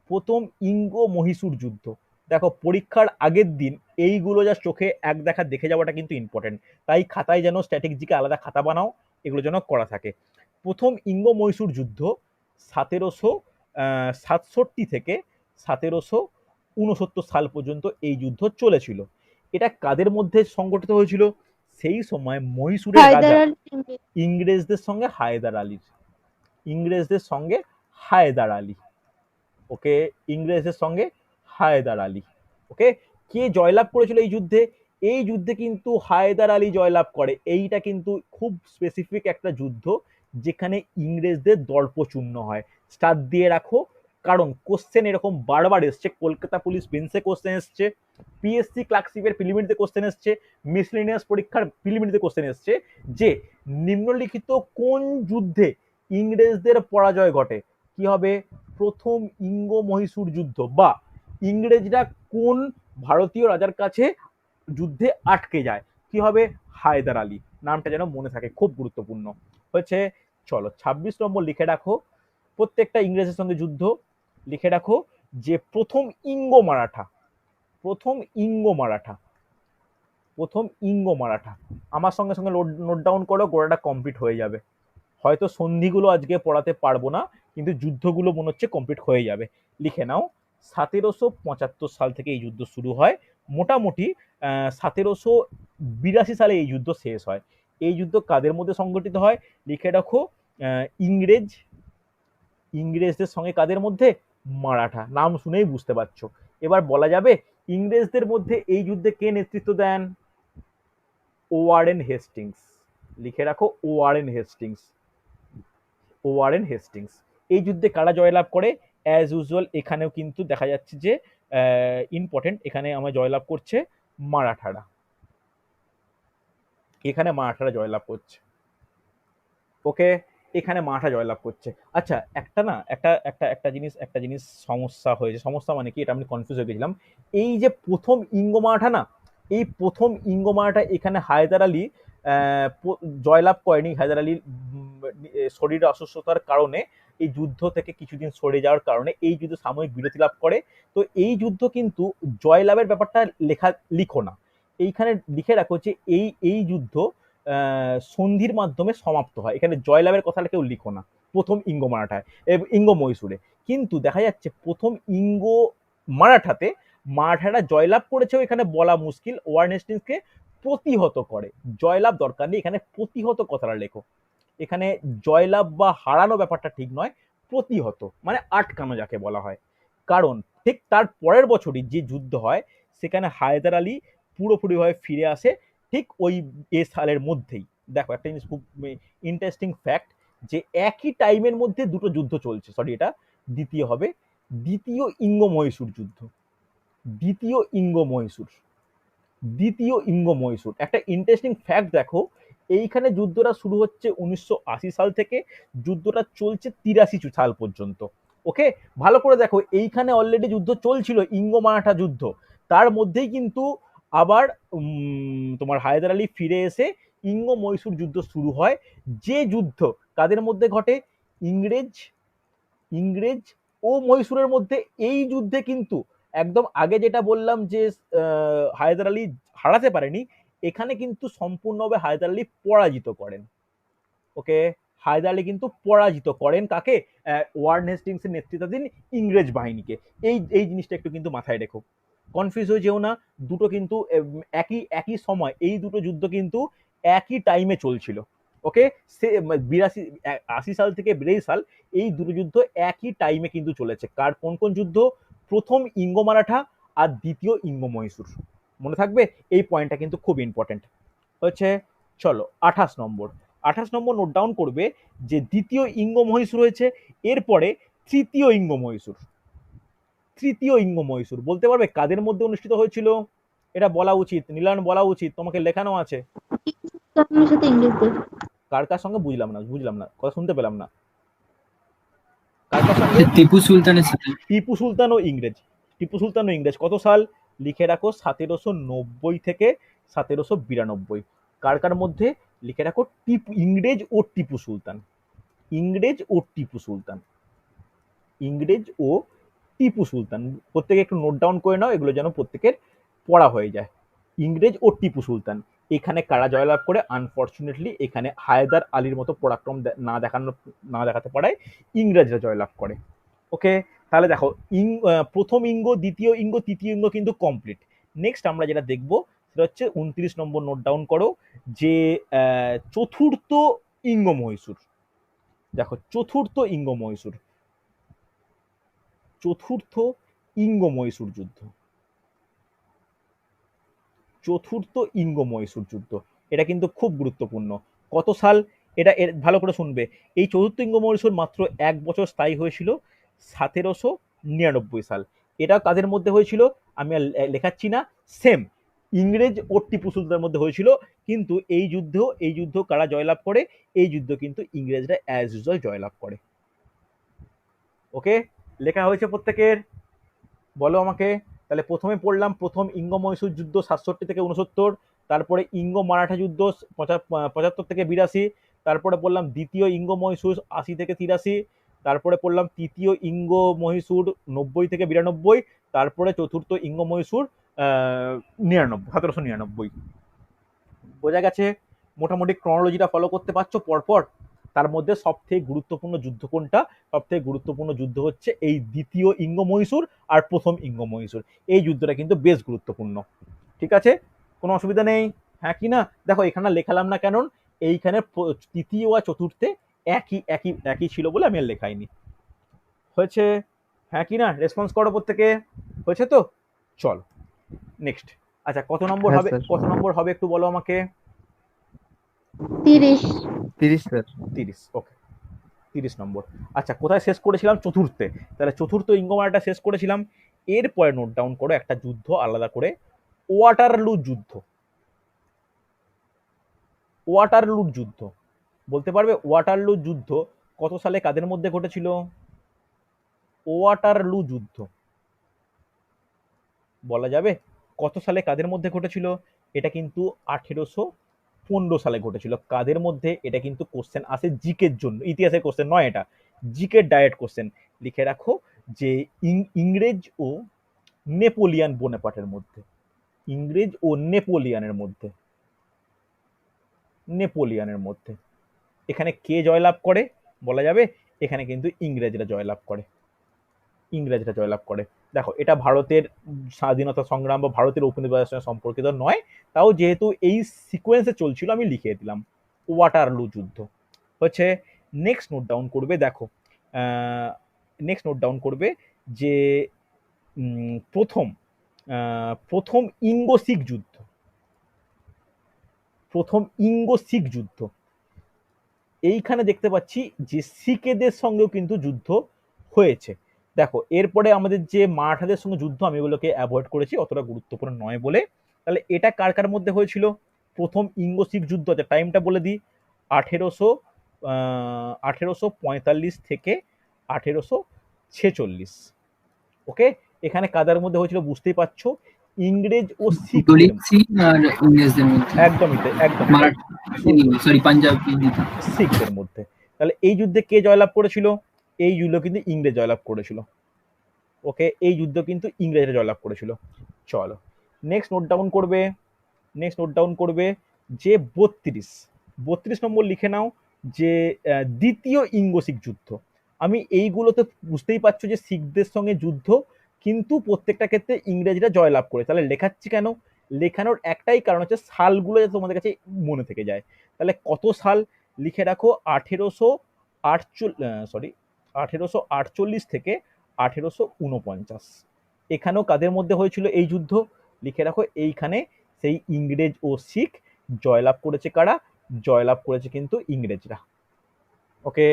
প্রথম ইঙ্গ মহীশূর যুদ্ধ। দেখো পরীক্ষার আগের দিন এইগুলো যা চোখে এক দেখা দেখে যাওয়াটা কিন্তু ইম্পর্টেন্ট। তাই খাতায় যেন স্ট্র্যাটেজিকে আলাদা খাতা বানাও, এগুলো যেন করা থাকে। প্রথম ইঙ্গ মহীশূর যুদ্ধ 1767 থেকে 1769 সাল পর্যন্ত এই যুদ্ধ চলেছিল। এটা কাদের মধ্যে সংগঠিত হয়েছিল? সেই সময় মহীশূরের হায়দার রাজা আলী ইংরেজ। ইংরেজদের সঙ্গে হায়দার আলীর, ইংরেজদের সঙ্গে হায়দার আলী, ওকে, ইংরেজদের সঙ্গে হায়দার আলী, ওকে। কে জয়লাভ করেছিল এই যুদ্ধে? এই যুদ্ধে কিন্তু হায়দার আলী জয়লাভ করে। এইটা কিন্তু খুব স্পেসিফিক একটা যুদ্ধ যেখানে ইংরেজদের দর্পচূর্ণ হয়। স্টার দিয়ে রাখো, কারণ কোশ্চেন এরকম বারবার এসছে। কলকাতা পুলিশ বেঞ্চে কোশ্চেন এসছে, পিএসসি ক্লার্কশিপের প্রিলিমিনারিতে কোশ্চেন এসছে, মিসলেনিয়াস পরীক্ষার প্রিলিমিনারিতে কোশ্চেন এসছে যে নিম্নলিখিত কোন যুদ্ধে ইংরেজদের পরাজয় ঘটে? কি হবে? প্রথম ইঙ্গ মহীশূর যুদ্ধ, বা ইংরেজরা কোন ভারতীয় রাজার কাছে যুদ্ধে আটকে যায়? কি হবে? হায়দার আলী। নামটা যেন মনে থাকে, খুব গুরুত্বপূর্ণ। হয়েছে? চলো 26 নম্বর লিখে রাখো, প্রত্যেকটা ইংরেজের সঙ্গে যুদ্ধ লিখে রাখো যে প্রথম ইঙ্গ মারাঠা, প্রথম ইঙ্গ মারাঠা, প্রথম ইঙ্গ মারাঠা। আমার সঙ্গে সঙ্গে নোট ডাউন করো, গোড়াটা কমপ্লিট হয়ে যাবে। হয়তো সন্ধিগুলো আজকে পড়াতে পারবো না, কিন্তু যুদ্ধগুলো মনে হচ্ছে কমপ্লিট হয়ে যাবে। লিখে নাও, 1775 সাল থেকে এই যুদ্ধ শুরু হয়, মোটামুটি 1782 সালে এই যুদ্ধ শেষ হয়। এই যুদ্ধ কাদের মধ্যে সংগঠিত হয়? লিখে রাখো, ইংরেজদের সঙ্গে কাদের মধ্যে? মারাঠা। নাম শুনেই বুঝতে পারছো। এবার বলা যাবে ইংরেজদের মধ্যে এই যুদ্ধে কে নেতৃত্ব দেন? Warren Hastings. লিখে রাখো, ওয়ারেন হেস্টিংস, ওয়ারেন হেস্টিংস। এই যুদ্ধে কারা জয়লাভ করে? অ্যাজ ইউজুয়াল এখানেও কিন্তু দেখা যাচ্ছে যে ইম্পর্টেন্ট, এখানে আমরা জয়লাভ করছে মারাঠারা, এখানে মারাঠারা জয়লাভ করছে, ওকে, এখানে মারাঠা জয়লাভ করছে। আচ্ছা, একটা না একটা একটা একটা জিনিস সমস্যা হয়েছে। সমস্যা মানে কি, এটা আমি কনফিউজ হয়ে গেছিলাম। এই যে প্রথম ইঙ্গ মারাঠা না, এই প্রথম ইঙ্গ মারাঠা এখানে হায়দার আলী জয়লাভ করেনি। হায়দার আলীর শরীরে অসুস্থতার কারণে, এই যুদ্ধ থেকে কিছুদিন সরে যাওয়ার কারণে এই যুদ্ধ সাময়িক বিরতি লাভ করে। তো এই যুদ্ধ কিন্তু জয়লাভের ব্যাপারটা লিখো না, এইখানে লিখে রাখো যে এই যুদ্ধ সন্ধির মাধ্যমে সমাপ্ত হয়। এখানে জয়লাভের কথাটা কেউ লিখো না প্রথম ইঙ্গ মারাঠায়, ইঙ্গ মহীশূরে। কিন্তু দেখা যাচ্ছে প্রথম ইঙ্গ মারাঠাতে মারাঠারা জয়লাভ করেছেও এখানে বলা মুশকিল। ওয়ারেন হেস্টিংসকে প্রতিহত করে, জয়লাভ দরকার নেই, এখানে প্রতিহত কথাটা লেখো। এখানে জয়লাভ বা হারানো ব্যাপারটা ঠিক নয়, প্রতিহত মানে আটকানো যাকে বলা হয়। কারণ ঠিক তার পরের বছরই যে যুদ্ধ হয় সেখানে হায়দার আলী পুরোপুরিভাবে ফিরে আসে, ঠিক ওই সালের মধ্যেই। দেখো একটা জিনিস খুব ইন্টারেস্টিং ফ্যাক্ট, যে একই টাইমের মধ্যে দুটো যুদ্ধ চলছে। সরি, এটা দ্বিতীয় হবে, দ্বিতীয় ইঙ্গ মহীশূর যুদ্ধ, দ্বিতীয় ইঙ্গ মহীশূর, দ্বিতীয় ইঙ্গ মহীশূর। একটা ইন্টারেস্টিং ফ্যাক্ট দেখো, এইখানে যুদ্ধটা শুরু হচ্ছে 1980 সাল থেকে, যুদ্ধটা চলছে 83 সাল পর্যন্ত। ওকে, ভালো করে দেখো, এইখানে অলরেডি যুদ্ধ চলছিল, ইঙ্গ মারাঠা যুদ্ধ। তার মধ্যেই কিন্তু আবার তোমার হায়দার আলী ফিরে এসে ইঙ্গ মহীশূর যুদ্ধ শুরু হয়। যে যুদ্ধ কাদের মধ্যে ঘটে? ইংরেজ ও মহীশূরের মধ্যে। এই যুদ্ধে কিন্তু একদম আগে যেটা বললাম যে হায়দার আলী হারাতে পারেনি, এখানে কিন্তু সম্পূর্ণভাবে হায়দার আলী পরাজিত করেন। ওকে, হায়দার আলী কিন্তু পরাজিত করেন কাকে? ওয়ারেন হেস্টিংসের নেতৃত্বাধীন ইংরেজ বাহিনীকে। এই জিনিসটা একটু কিন্তু মাথায় রেখো, কনফিউজ হয়ে যেও না। দুটো কিন্তু একই সময়, এই দুটো যুদ্ধ কিন্তু একই টাইমে চলছিল। ওকে, সে 80 সাল থেকে 82 সাল, এই দুটো যুদ্ধ একই টাইমে কিন্তু চলেছে। কার কোন কোন যুদ্ধ? প্রথম ইঙ্গ মারাঠা আর দ্বিতীয় ইঙ্গ মহীশূর। মনে থাকবে, এই পয়েন্টটা কিন্তু খুব ইম্পর্টেন্ট হচ্ছে। চলো 28 নম্বর, 28 নম্বর নোট ডাউন করবে যে দ্বিতীয় ইঙ্গ মহীশূর হয়েছে, এরপরে তৃতীয় ইঙ্গ মহীশূর। তৃতীয় ইঙ্গ মহীশূর বলতে পারবে কাদের মধ্যে অনুষ্ঠিত হয়েছিল? এটা বলা উচিত, নীলান বলা উচিত, তোমাকে লেখানো আছে। সাথে ইংরেজদের। কার কার সঙ্গে? বুঝলাম না, কথা শুনতে পেলাম না। কার কার সঙ্গে? টিপু সুলতানের সাথে। টিপু সুলতান ও ইংরেজ। টিপু সুলতান ও ইংরেজ কত সাল? লিখে রাখো 1790 থেকে 1792। কার কার মধ্যে? লিখে রাখো ইংরেজ ও টিপু সুলতান। ইংরেজ ও টিপু সুলতান। ইংরেজ ও টিপু সুলতান। প্রত্যেকে একটু নোট ডাউন করে নাও, এগুলো যেন প্রত্যেকের পড়া হয়ে যায়। ইংরেজ ও টিপু সুলতান। এখানে কারা জয়লাভ করে? আনফর্চুনেটলি এখানে হায়দার আলীর মতো পরাক্রম না দেখাতে পারায় ইংরেজরা জয়লাভ করে। ওকে, তাহলে দেখো প্রথম ইঙ্গ, দ্বিতীয় ইঙ্গ, তৃতীয় ইঙ্গ কিন্তু কমপ্লিট। নেক্সট আমরা যেটা দেখবো সেটা হচ্ছে 29 নম্বর, নোট ডাউন করো, যে চতুর্থ ইঙ্গ মহীশূর। দেখো চতুর্থ ইঙ্গ মহীশূর, চতুর্থ ইঙ্গ মহীশূর যুদ্ধ, চতুর্থ ইঙ্গ মহীশূর যুদ্ধ, এটা কিন্তু খুব গুরুত্বপূর্ণ। কত সাল? এটা ভালো করে শুনবে। এই চতুর্থ ইঙ্গ মহীশূর মাত্র 1 বছর স্থায়ী হয়েছিল, 1799 সাল। এটা কাদের মধ্যে হয়েছিল আমি আর লেখাচ্ছি না, সেম ইংরেজ ও টিপু সুলতানের মধ্যে হয়েছিল। কিন্তু এই যুদ্ধ কারা জয়লাভ করে? এই যুদ্ধ কিন্তু ইংরেজরা অ্যাজ ইউজুয়াল জয়লাভ করে। ওকে, লেখা হয়েছে প্রত্যেকের? বলো আমাকে। তাহলে প্রথমে পড়লাম প্রথম ইঙ্গ মহীশূর যুদ্ধ 67 থেকে 69, তারপরে ইঙ্গ মারাঠা যুদ্ধ 75 থেকে 82, তারপরে পড়লাম দ্বিতীয় ইঙ্গ মহীশূর 80 থেকে 83, তারপরে পড়লাম তৃতীয় ইঙ্গ মহীশূর 90 থেকে 92, তারপরে চতুর্থ ইঙ্গ মহীশূর 1799। বোঝা গেছে? মোটামুটি ক্রনোলজিটা ফলো করতে পারছো পরপর? তার মধ্যে সবথেকে গুরুত্বপূর্ণ যুদ্ধ কোনটা? সবথেকে গুরুত্বপূর্ণ যুদ্ধ হচ্ছে এই দ্বিতীয় ইঙ্গ মহীশূর আর প্রথম ইঙ্গ মহীশূর। এই যুদ্ধটা কিন্তু বেশ গুরুত্বপূর্ণ। ঠিক আছে, কোনো অসুবিধা নেই? হ্যাঁ কি না? দেখো এখানে লেখালাম না কেন, এইখানে তৃতীয় আর চতুর্থে একই একই একই ছিল বলে আমি আর লেখাইনি। হয়েছে? হ্যাঁ কি না? রেসপন্স করো প্রত্যেকে। হয়েছে তো? চল নেক্সট। আচ্ছা কত নম্বর হ্যাঁ হবে? স্যার। কত নম্বর হবে একটু বলো আমাকে। 30। 30 স্যার। 30। ওকে, 30 নম্বর। আচ্ছা কোথায় শেষ করেছিলাম? চতুর্থে। তাহলে চতুর্থ ইঙ্গমারাটা শেষ করেছিলাম। এরপরে নোট ডাউন করো একটা যুদ্ধ আলাদা করে, ওয়াটারলু যুদ্ধ। ওয়াটারলু যুদ্ধ বলতে পারবে? ওয়াটারলু যুদ্ধ কত সালে কাদের মধ্যে ঘটেছিল? ওয়াটারলু যুদ্ধ বলা যাবে কত সালে কাদের মধ্যে ঘটেছিল? এটা কিন্তু 1815 সালে ঘটেছিল। কাদের মধ্যে? এটা কিন্তু কোশ্চেন আসে জিকের জন্য, ইতিহাসের কোশ্চেন নয়, এটা জিকের ডাইরেক্ট কোশ্চেন। লিখে রাখো যে ইংরেজ ও নেপোলিয়ান বোনাপার্টের মধ্যে। ইংরেজ ও নেপোলিয়ানের মধ্যে। নেপোলিয়ানের মধ্যে এখানে কে জয়লাভ করে বলা যাবে? এখানে কিন্তু ইংরেজরা জয়লাভ করে। ইংরেজরা জয়লাভ করে। দেখো এটা ভারতের স্বাধীনতা সংগ্রাম বা ভারতের উপনিবেশের সঙ্গে সম্পর্কিত নয়, তাও যেহেতু এই সিকোয়েন্সে চলছিল আমি লিখে দিলাম ওয়াটারলু যুদ্ধ। হচ্ছে নেক্সট নোট ডাউন করবে, দেখো নেক্সট নোট ডাউন করবে যে প্রথম ইঙ্গ শিখ যুদ্ধ। প্রথম ইঙ্গ শিখ যুদ্ধ, এইখানে দেখতে পাচ্ছি যে শিখেদের সঙ্গেও কিন্তু যুদ্ধ হয়েছে। দেখো এরপরে আমাদের যে মারাঠাদের সঙ্গে যুদ্ধ, আমি এগুলোকে অ্যাভয়েড করেছি, অতটা গুরুত্বপূর্ণ নয় বলে। তাহলে এটা কার কার মধ্যে হয়েছিল? প্রথম ইঙ্গ শিখ যুদ্ধ, আছে টাইমটা বলে দিই, 1845 থেকে 1846। ওকে, এখানে কাদের মধ্যে হয়েছিল বুঝতেই পারছো, ইংরেজ ও শিখ। দলিত সিং আর ইংরেজদের মধ্যে। একদমই তাই, একদম সরি পাঞ্জাব শিখদের মধ্যে। তাহলে এই যুদ্ধে কে জয়লাভ করেছিল? এই যুদ্ধ কিন্তু ইংরেজ জয়লাভ করেছিল। ওকে, এই যুদ্ধ কিন্তু ইংরেজরা জয়লাভ করেছিল। চলো নেক্সট নোট ডাউন করবে, নেক্সট নোট ডাউন করবে যে 32 নম্বর লিখে নাও, যে দ্বিতীয় ইঙ্গ শিখ যুদ্ধ। আমি এইগুলোতে বুঝতেই পারছো যে শিখদের সঙ্গে যুদ্ধ, কিন্তু প্রত্যেকটা ক্ষেত্রে ইংরেজরা জয়লাভ করে। তাহলে লেখাচ্ছি কেন? লেখানোর একটাই কারণ হচ্ছে সালগুলো যাতে তোমাদের কাছে মনে থেকে যায়। তাহলে কত সাল? লিখে রাখো 1848 থেকে 1849। এখানেও কাদের মধ্যে হয়েছিল এই যুদ্ধ? লিখে রাখো এইখানে সেই ইংরেজ ও শিখ জয়লাভ করেছে। কারা জয়লাভ করেছে? কিন্তু ইংরেজরা। ওকে,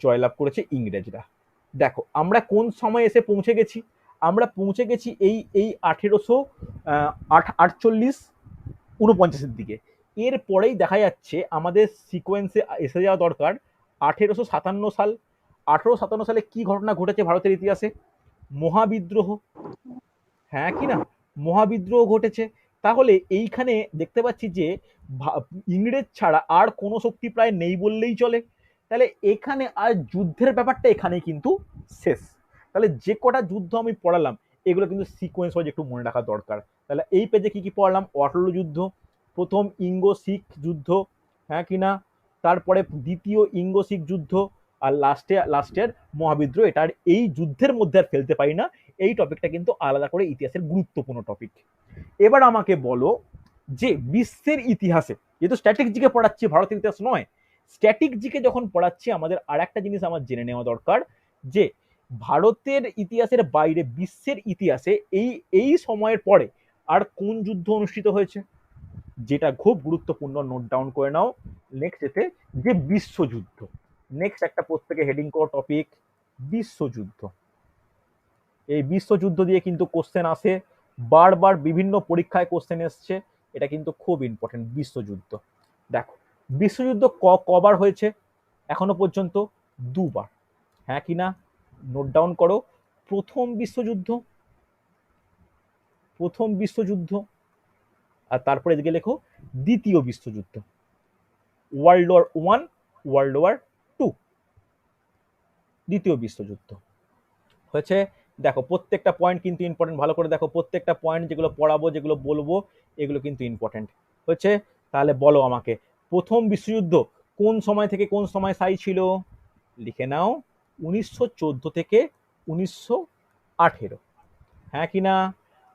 জয়লাভ করেছে ইংরেজরা। দেখো আমরা কোন সময় এসে পৌঁছে গেছি? আমরা পৌঁছে গেছি এই এই 1848-49 দিকে। এরপরেই দেখা যাচ্ছে আমাদের সিকোয়েন্সে এসে যাওয়া দরকার 1857 সাল, 1857 সালে কি ঘটনা ঘটেছে ভারতের ইতিহাসে? মহাবিদ্রোহ, হ্যাঁ কি না? মহাবিদ্রোহ ঘটেছে। তাহলে এইখানে দেখতে পাচ্ছি যে ইংরেজ ছাড়া আর কোনো শক্তি প্রায় নেই বললেই চলে। তাহলে এখানে আর যুদ্ধের ব্যাপারটা এখানেই কিন্তু শেষ। তাহলে যে কটা যুদ্ধ আমি পড়ালাম এগুলো কিন্তু সিকোয়েন্স ওয়াইজ একটু মনে রাখা দরকার। তাহলে এই পেজে কি কি পড়ালাম? ওয়াটারলু যুদ্ধ, প্রথম ইঙ্গো শিখ যুদ্ধ, হ্যাঁ কি না? তারপরে দ্বিতীয় ইঙ্গো শিখ যুদ্ধ, আর লাস্টের মহাবিদ্রোহ। এটা আর এই যুদ্ধের মধ্যে আর ফেলতে পারি না। এই টপিকটা কিন্তু আলাদা করে ইতিহাসের গুরুত্বপূর্ণ টপিক। এবার আমাকে বলো যে বিশ্বের ইতিহাসে, যেহেতু স্ট্যাটিক জিকে পড়াচ্ছি, ভারতের ইতিহাস নয়, স্ট্যাটিক জিকে যখন পড়াচ্ছি আমাদের আর একটা জিনিস আমার জেনে নেওয়া দরকার যে ভারতের ইতিহাসের বাইরে বিশ্বের ইতিহাসে এই এই সময়ের পরে আর কোন যুদ্ধ অনুষ্ঠিত হয়েছে, যেটা খুব গুরুত্বপূর্ণ, নোট ডাউন করে নাও। নেক্সট এতে যে বিশ্বযুদ্ধ, নেক্সট একটা প্রত্যেকে হেডিং করো টপিক বিশ্বযুদ্ধ। এই বিশ্বযুদ্ধ দিয়ে কিন্তু কোশ্চেন আসে, বারবার বিভিন্ন পরীক্ষায় কোশ্চেন এসছে, এটা কিন্তু খুব ইম্পর্টেন্ট। বিশ্বযুদ্ধ দেখো, বিশ্বযুদ্ধ কবার হয়েছে এখনো পর্যন্ত? দুবার, হ্যাঁ কি না? নোট ডাউন করো। প্রথম বিশ্বযুদ্ধ, প্রথম বিশ্বযুদ্ধ, আর তারপরে এদিকে লেখো দ্বিতীয় বিশ্বযুদ্ধ, ওয়ার্ল্ড ওয়ার 1, ওয়ার্ল্ড ওয়ার 2, দ্বিতীয় বিশ্বযুদ্ধ হয়েছে। দেখো প্রত্যেকটা পয়েন্ট কিন্তু ইম্পর্টেন্ট, ভালো করে দেখো প্রত্যেকটা পয়েন্ট, যেগুলো পড়াবো যেগুলো বলবো এগুলো কিন্তু ইম্পর্টেন্ট হচ্ছে। তাহলে বলো আমাকে, প্রথম বিশ্বযুদ্ধ কোন সময় থেকে কোন সময় স্থায়ী ছিল? লিখে নাও 1914 থেকে 1918, হ্যাঁ কি না?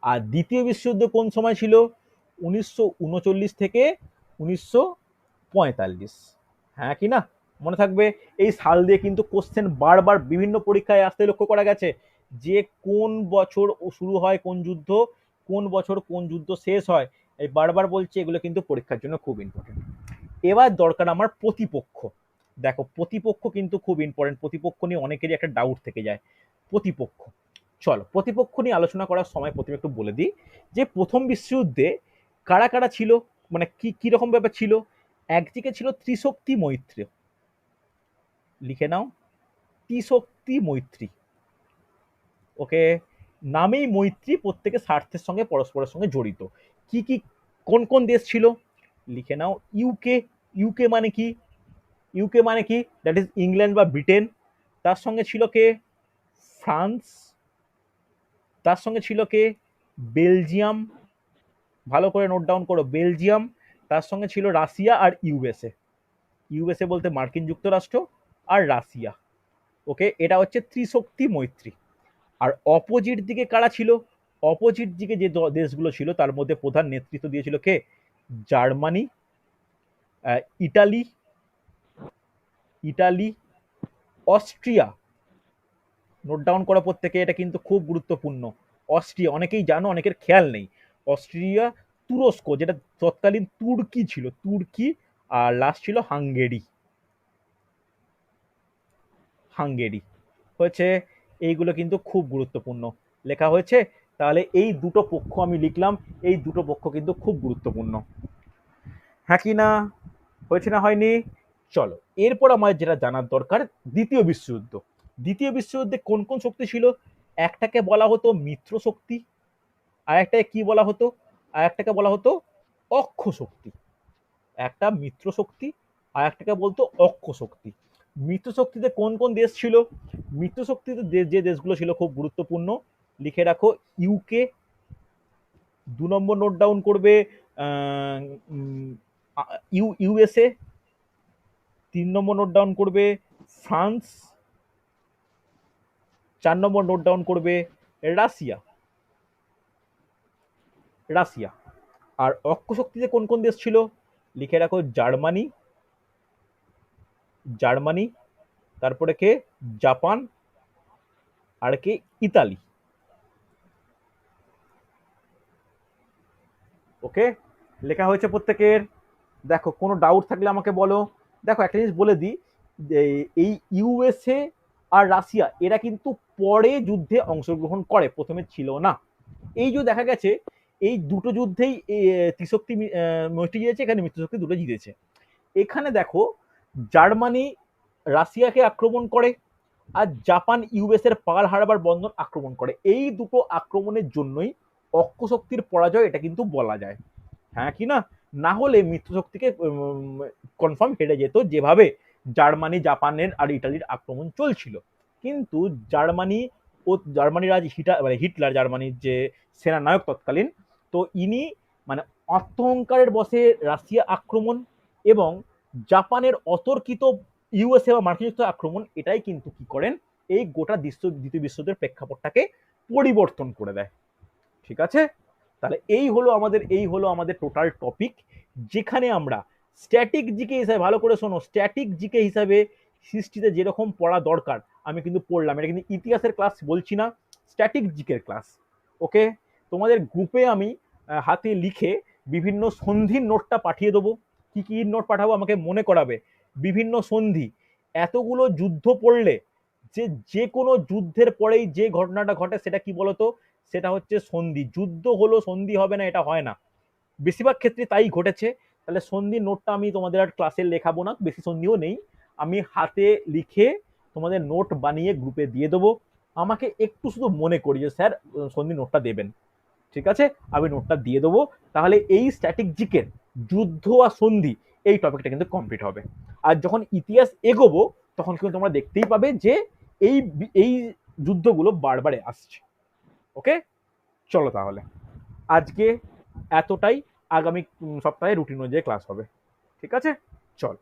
আর দ্বিতীয় বিশ্বযুদ্ধ কোন সময় ছিল? 1939 থেকে 1945, হ্যাঁ কি না? মনে থাকবে। এই সাল দিয়ে কিন্তু কোশ্চেন বারবার বিভিন্ন পরীক্ষায় আসতে লক্ষ্য করা গেছে, যে কোন বছর শুরু হয় কোন যুদ্ধ, কোন বছর কোন যুদ্ধ শেষ হয়, এই বারবার বলছি, এগুলো কিন্তু পরীক্ষার জন্য খুব ইম্পর্টেন্ট। এবার দরকার আমার প্রতিপক্ষ। দেখো প্রতিপক্ষ কিন্তু খুব ইম্পর্টেন্ট, প্রতিপক্ষ নিয়ে অনেকেরই একটা ডাউট থেকে যায়। প্রতিপক্ষ, চলো প্রতিপক্ষ নিয়ে আলোচনা করার সময় প্রথমে একটু বলে দিই যে প্রথম বিশ্বযুদ্ধে কারা কারা ছিল, মানে কি কি রকম ব্যাপার ছিল। একদিকে ছিল ত্রিশক্তি মৈত্রী, লিখে নাও ত্রিশক্তি মৈত্রী, ওকে? নামেই মৈত্রী, প্রত্যেকে স্বার্থের সঙ্গে পরস্পরের সঙ্গে জড়িত। কি কি কোন কোন দেশ ছিল? লিখে নাও ইউকে, ইউকে মানে কি? ইউকে মানে কি? দ্যাট ইজ ইংল্যান্ড বা ব্রিটেন। তার সঙ্গে ছিল কে? ফ্রান্স। তার সঙ্গে ছিল কে? বেলজিয়াম, ভালো করে নোট ডাউন করো, বেলজিয়াম। তার সঙ্গে ছিল রাশিয়া আর ইউএসএ। ইউএসএ বলতে মার্কিন যুক্তরাষ্ট্র আর রাশিয়া, ওকে? এটা হচ্ছে ত্রিশক্তি মৈত্রী। আর অপোজিট দিকে কারা ছিল? অপোজিট দিকে যে দেশগুলো ছিল তার মধ্যে প্রধান নেতৃত্ব দিয়েছিল কে? Germany, Italy, Italy, Austria. Note down করা প্রত্যেকে, এটা কিন্তু খুব গুরুত্বপূর্ণ। অস্ট্রিয়া অনেকেই জানো, অনেকের খেয়াল নেই। অস্ট্রিয়া, তুরস্ক যেটা তৎকালীন তুর্কি ছিল, তুর্কি, আর লাস্ট ছিল হাঙ্গেরি, হাঙ্গেরি হয়েছে। এইগুলো কিন্তু খুব গুরুত্বপূর্ণ লেখা হয়েছে। তাহলে এই দুটো পক্ষ আমি লিখলাম, এই দুটো পক্ষ কিন্তু খুব গুরুত্বপূর্ণ, হ্যাঁ কি না? হয়েছে না হয়নি? চলো এরপর আমার যেটা জানার দরকার, দ্বিতীয় বিশ্বযুদ্ধ। দ্বিতীয় বিশ্বযুদ্ধে কোন কোন শক্তি ছিল? একটাকে বলা হতো মিত্র শক্তি, আর একটাকে কি বলা হতো? আর একটাকে বলা হতো অক্ষ শক্তি। একটা মিত্র শক্তি, আর একটাকে বলতো অক্ষ শক্তি। মিত্র শক্তিতে কোন কোন দেশ ছিল? মিত্র শক্তিতে যে দেশগুলো ছিল খুব গুরুত্বপূর্ণ, লিখে রাখো ইউকে, 2 নম্বর নোট ডাউন করবে ইউএসএ, 3 নম্বর নোট ডাউন করবে ফ্রান্স, 4 নম্বর নোট ডাউন করবে রাশিয়া, রাশিয়া। আর অক্ষ শক্তিতে কোন কোন দেশ ছিল? লিখে রাখো জার্মানি, জার্মানি, তারপরে কে? জাপান, আর কে? ইতালি, ওকে? লেখা হয়েছে প্রত্যেকের? দেখো কোনো ডাউট থাকলে আমাকে বলো। দেখো একটা জিনিস বলে দিই, যে এই ইউএসএ আর রাশিয়া এরা কিন্তু পরে যুদ্ধে অংশগ্রহণ করে, প্রথমে ছিল না। এই যে দেখা গেছে এই দুটো যুদ্ধেই ত্রিশক্তি মৈত্রী জিতেছে, এখানে মিত্রশক্তি দুটো জিতেছে। এখানে দেখো জার্মানি রাশিয়াকে আক্রমণ করে, আর জাপান ইউএস এর পার্ল হারবার বন্দর আক্রমণ করে। এই দুটো আক্রমণের জন্যই অক্ষশক্তির পরাজয় এটা কিন্তু বলা যায়, হ্যাঁ কি না? না হলে মিত্রশক্তিকে কনফার্ম হেরে যেত, যেভাবে জার্মানি, জাপানের আর ইটালির আক্রমণ চলছিল। কিন্তু জার্মানি ও জার্মানির রাজ হিটলার, জার্মানির যে সেনানায়ক তৎকালীন, তো ইনি মানে আত্মহংকারের বসে রাশিয়া আক্রমণ এবং জাপানের অতর্কিত ইউএসএ বা মার্কিন যুক্তরাষ্ট্র আক্রমণ, এটাই কিন্তু কি করেন, এই গোটা দ্বিতীয় বিশ্বযুদ্ধের প্রেক্ষাপটটাকে পরিবর্তন করে দেয়। ঠিক আছে, তাহলে এই হলো আমাদের টোটাল টপিক, যেখানে আমরা স্ট্যাটিক জিকে হিসাবে, ভালো করে শোনো, স্ট্যাটিক জিকে হিসাবে হিস্ট্রিতে যেরকম পড়া দরকার আমি কিন্তু পড়লাম। এটা কিন্তু ইতিহাসের ক্লাস বলছি না, স্ট্যাটিক জিকের ক্লাস। ওকে, তোমাদের গ্রুপে আমি হাতে লিখে বিভিন্ন সন্ধির নোটটা পাঠিয়ে দেবো। কি কি নোট পাঠাবো আমাকে মনে করাবে। বিভিন্ন সন্ধি, এতগুলো যুদ্ধ পড়লে যে কোনো যুদ্ধের পরেই যে ঘটনাটা ঘটে সেটা কি বলতো, সেটা হচ্ছে সন্ধি। যুদ্ধ হলো সন্ধি হবে না, এটা হয় না, বেশিরভাগ ক্ষেত্রে তাই ঘটেছে। তাহলে সন্ধি নোটটা আমি তোমাদের আর ক্লাসে লেখাবো না, বেশি সন্ধিও নেই, আমি হাতে লিখে তোমাদের নোট বানিয়ে গ্রুপে দিয়ে দেবো। আমাকে একটু শুধু মনে করি যে স্যার সন্ধি নোটটা দেবেন, ঠিক আছে, আমি নোটটা দিয়ে দেবো। তাহলে এই স্ট্যাটিক জিকের যুদ্ধ আর সন্ধি এই টপিকটা কিন্তু কমপ্লিট হবে। আর যখন ইতিহাস এগোবো তখন কিন্তু তোমরা দেখতেই পাবে যে এই এই যুদ্ধগুলো বারবার আসছে। ওকে, চলো তাহলে আজকে এতটাই, আগামী সপ্তাহে রুটিন অনুযায়ী ক্লাস হবে। ঠিক আছে, চল।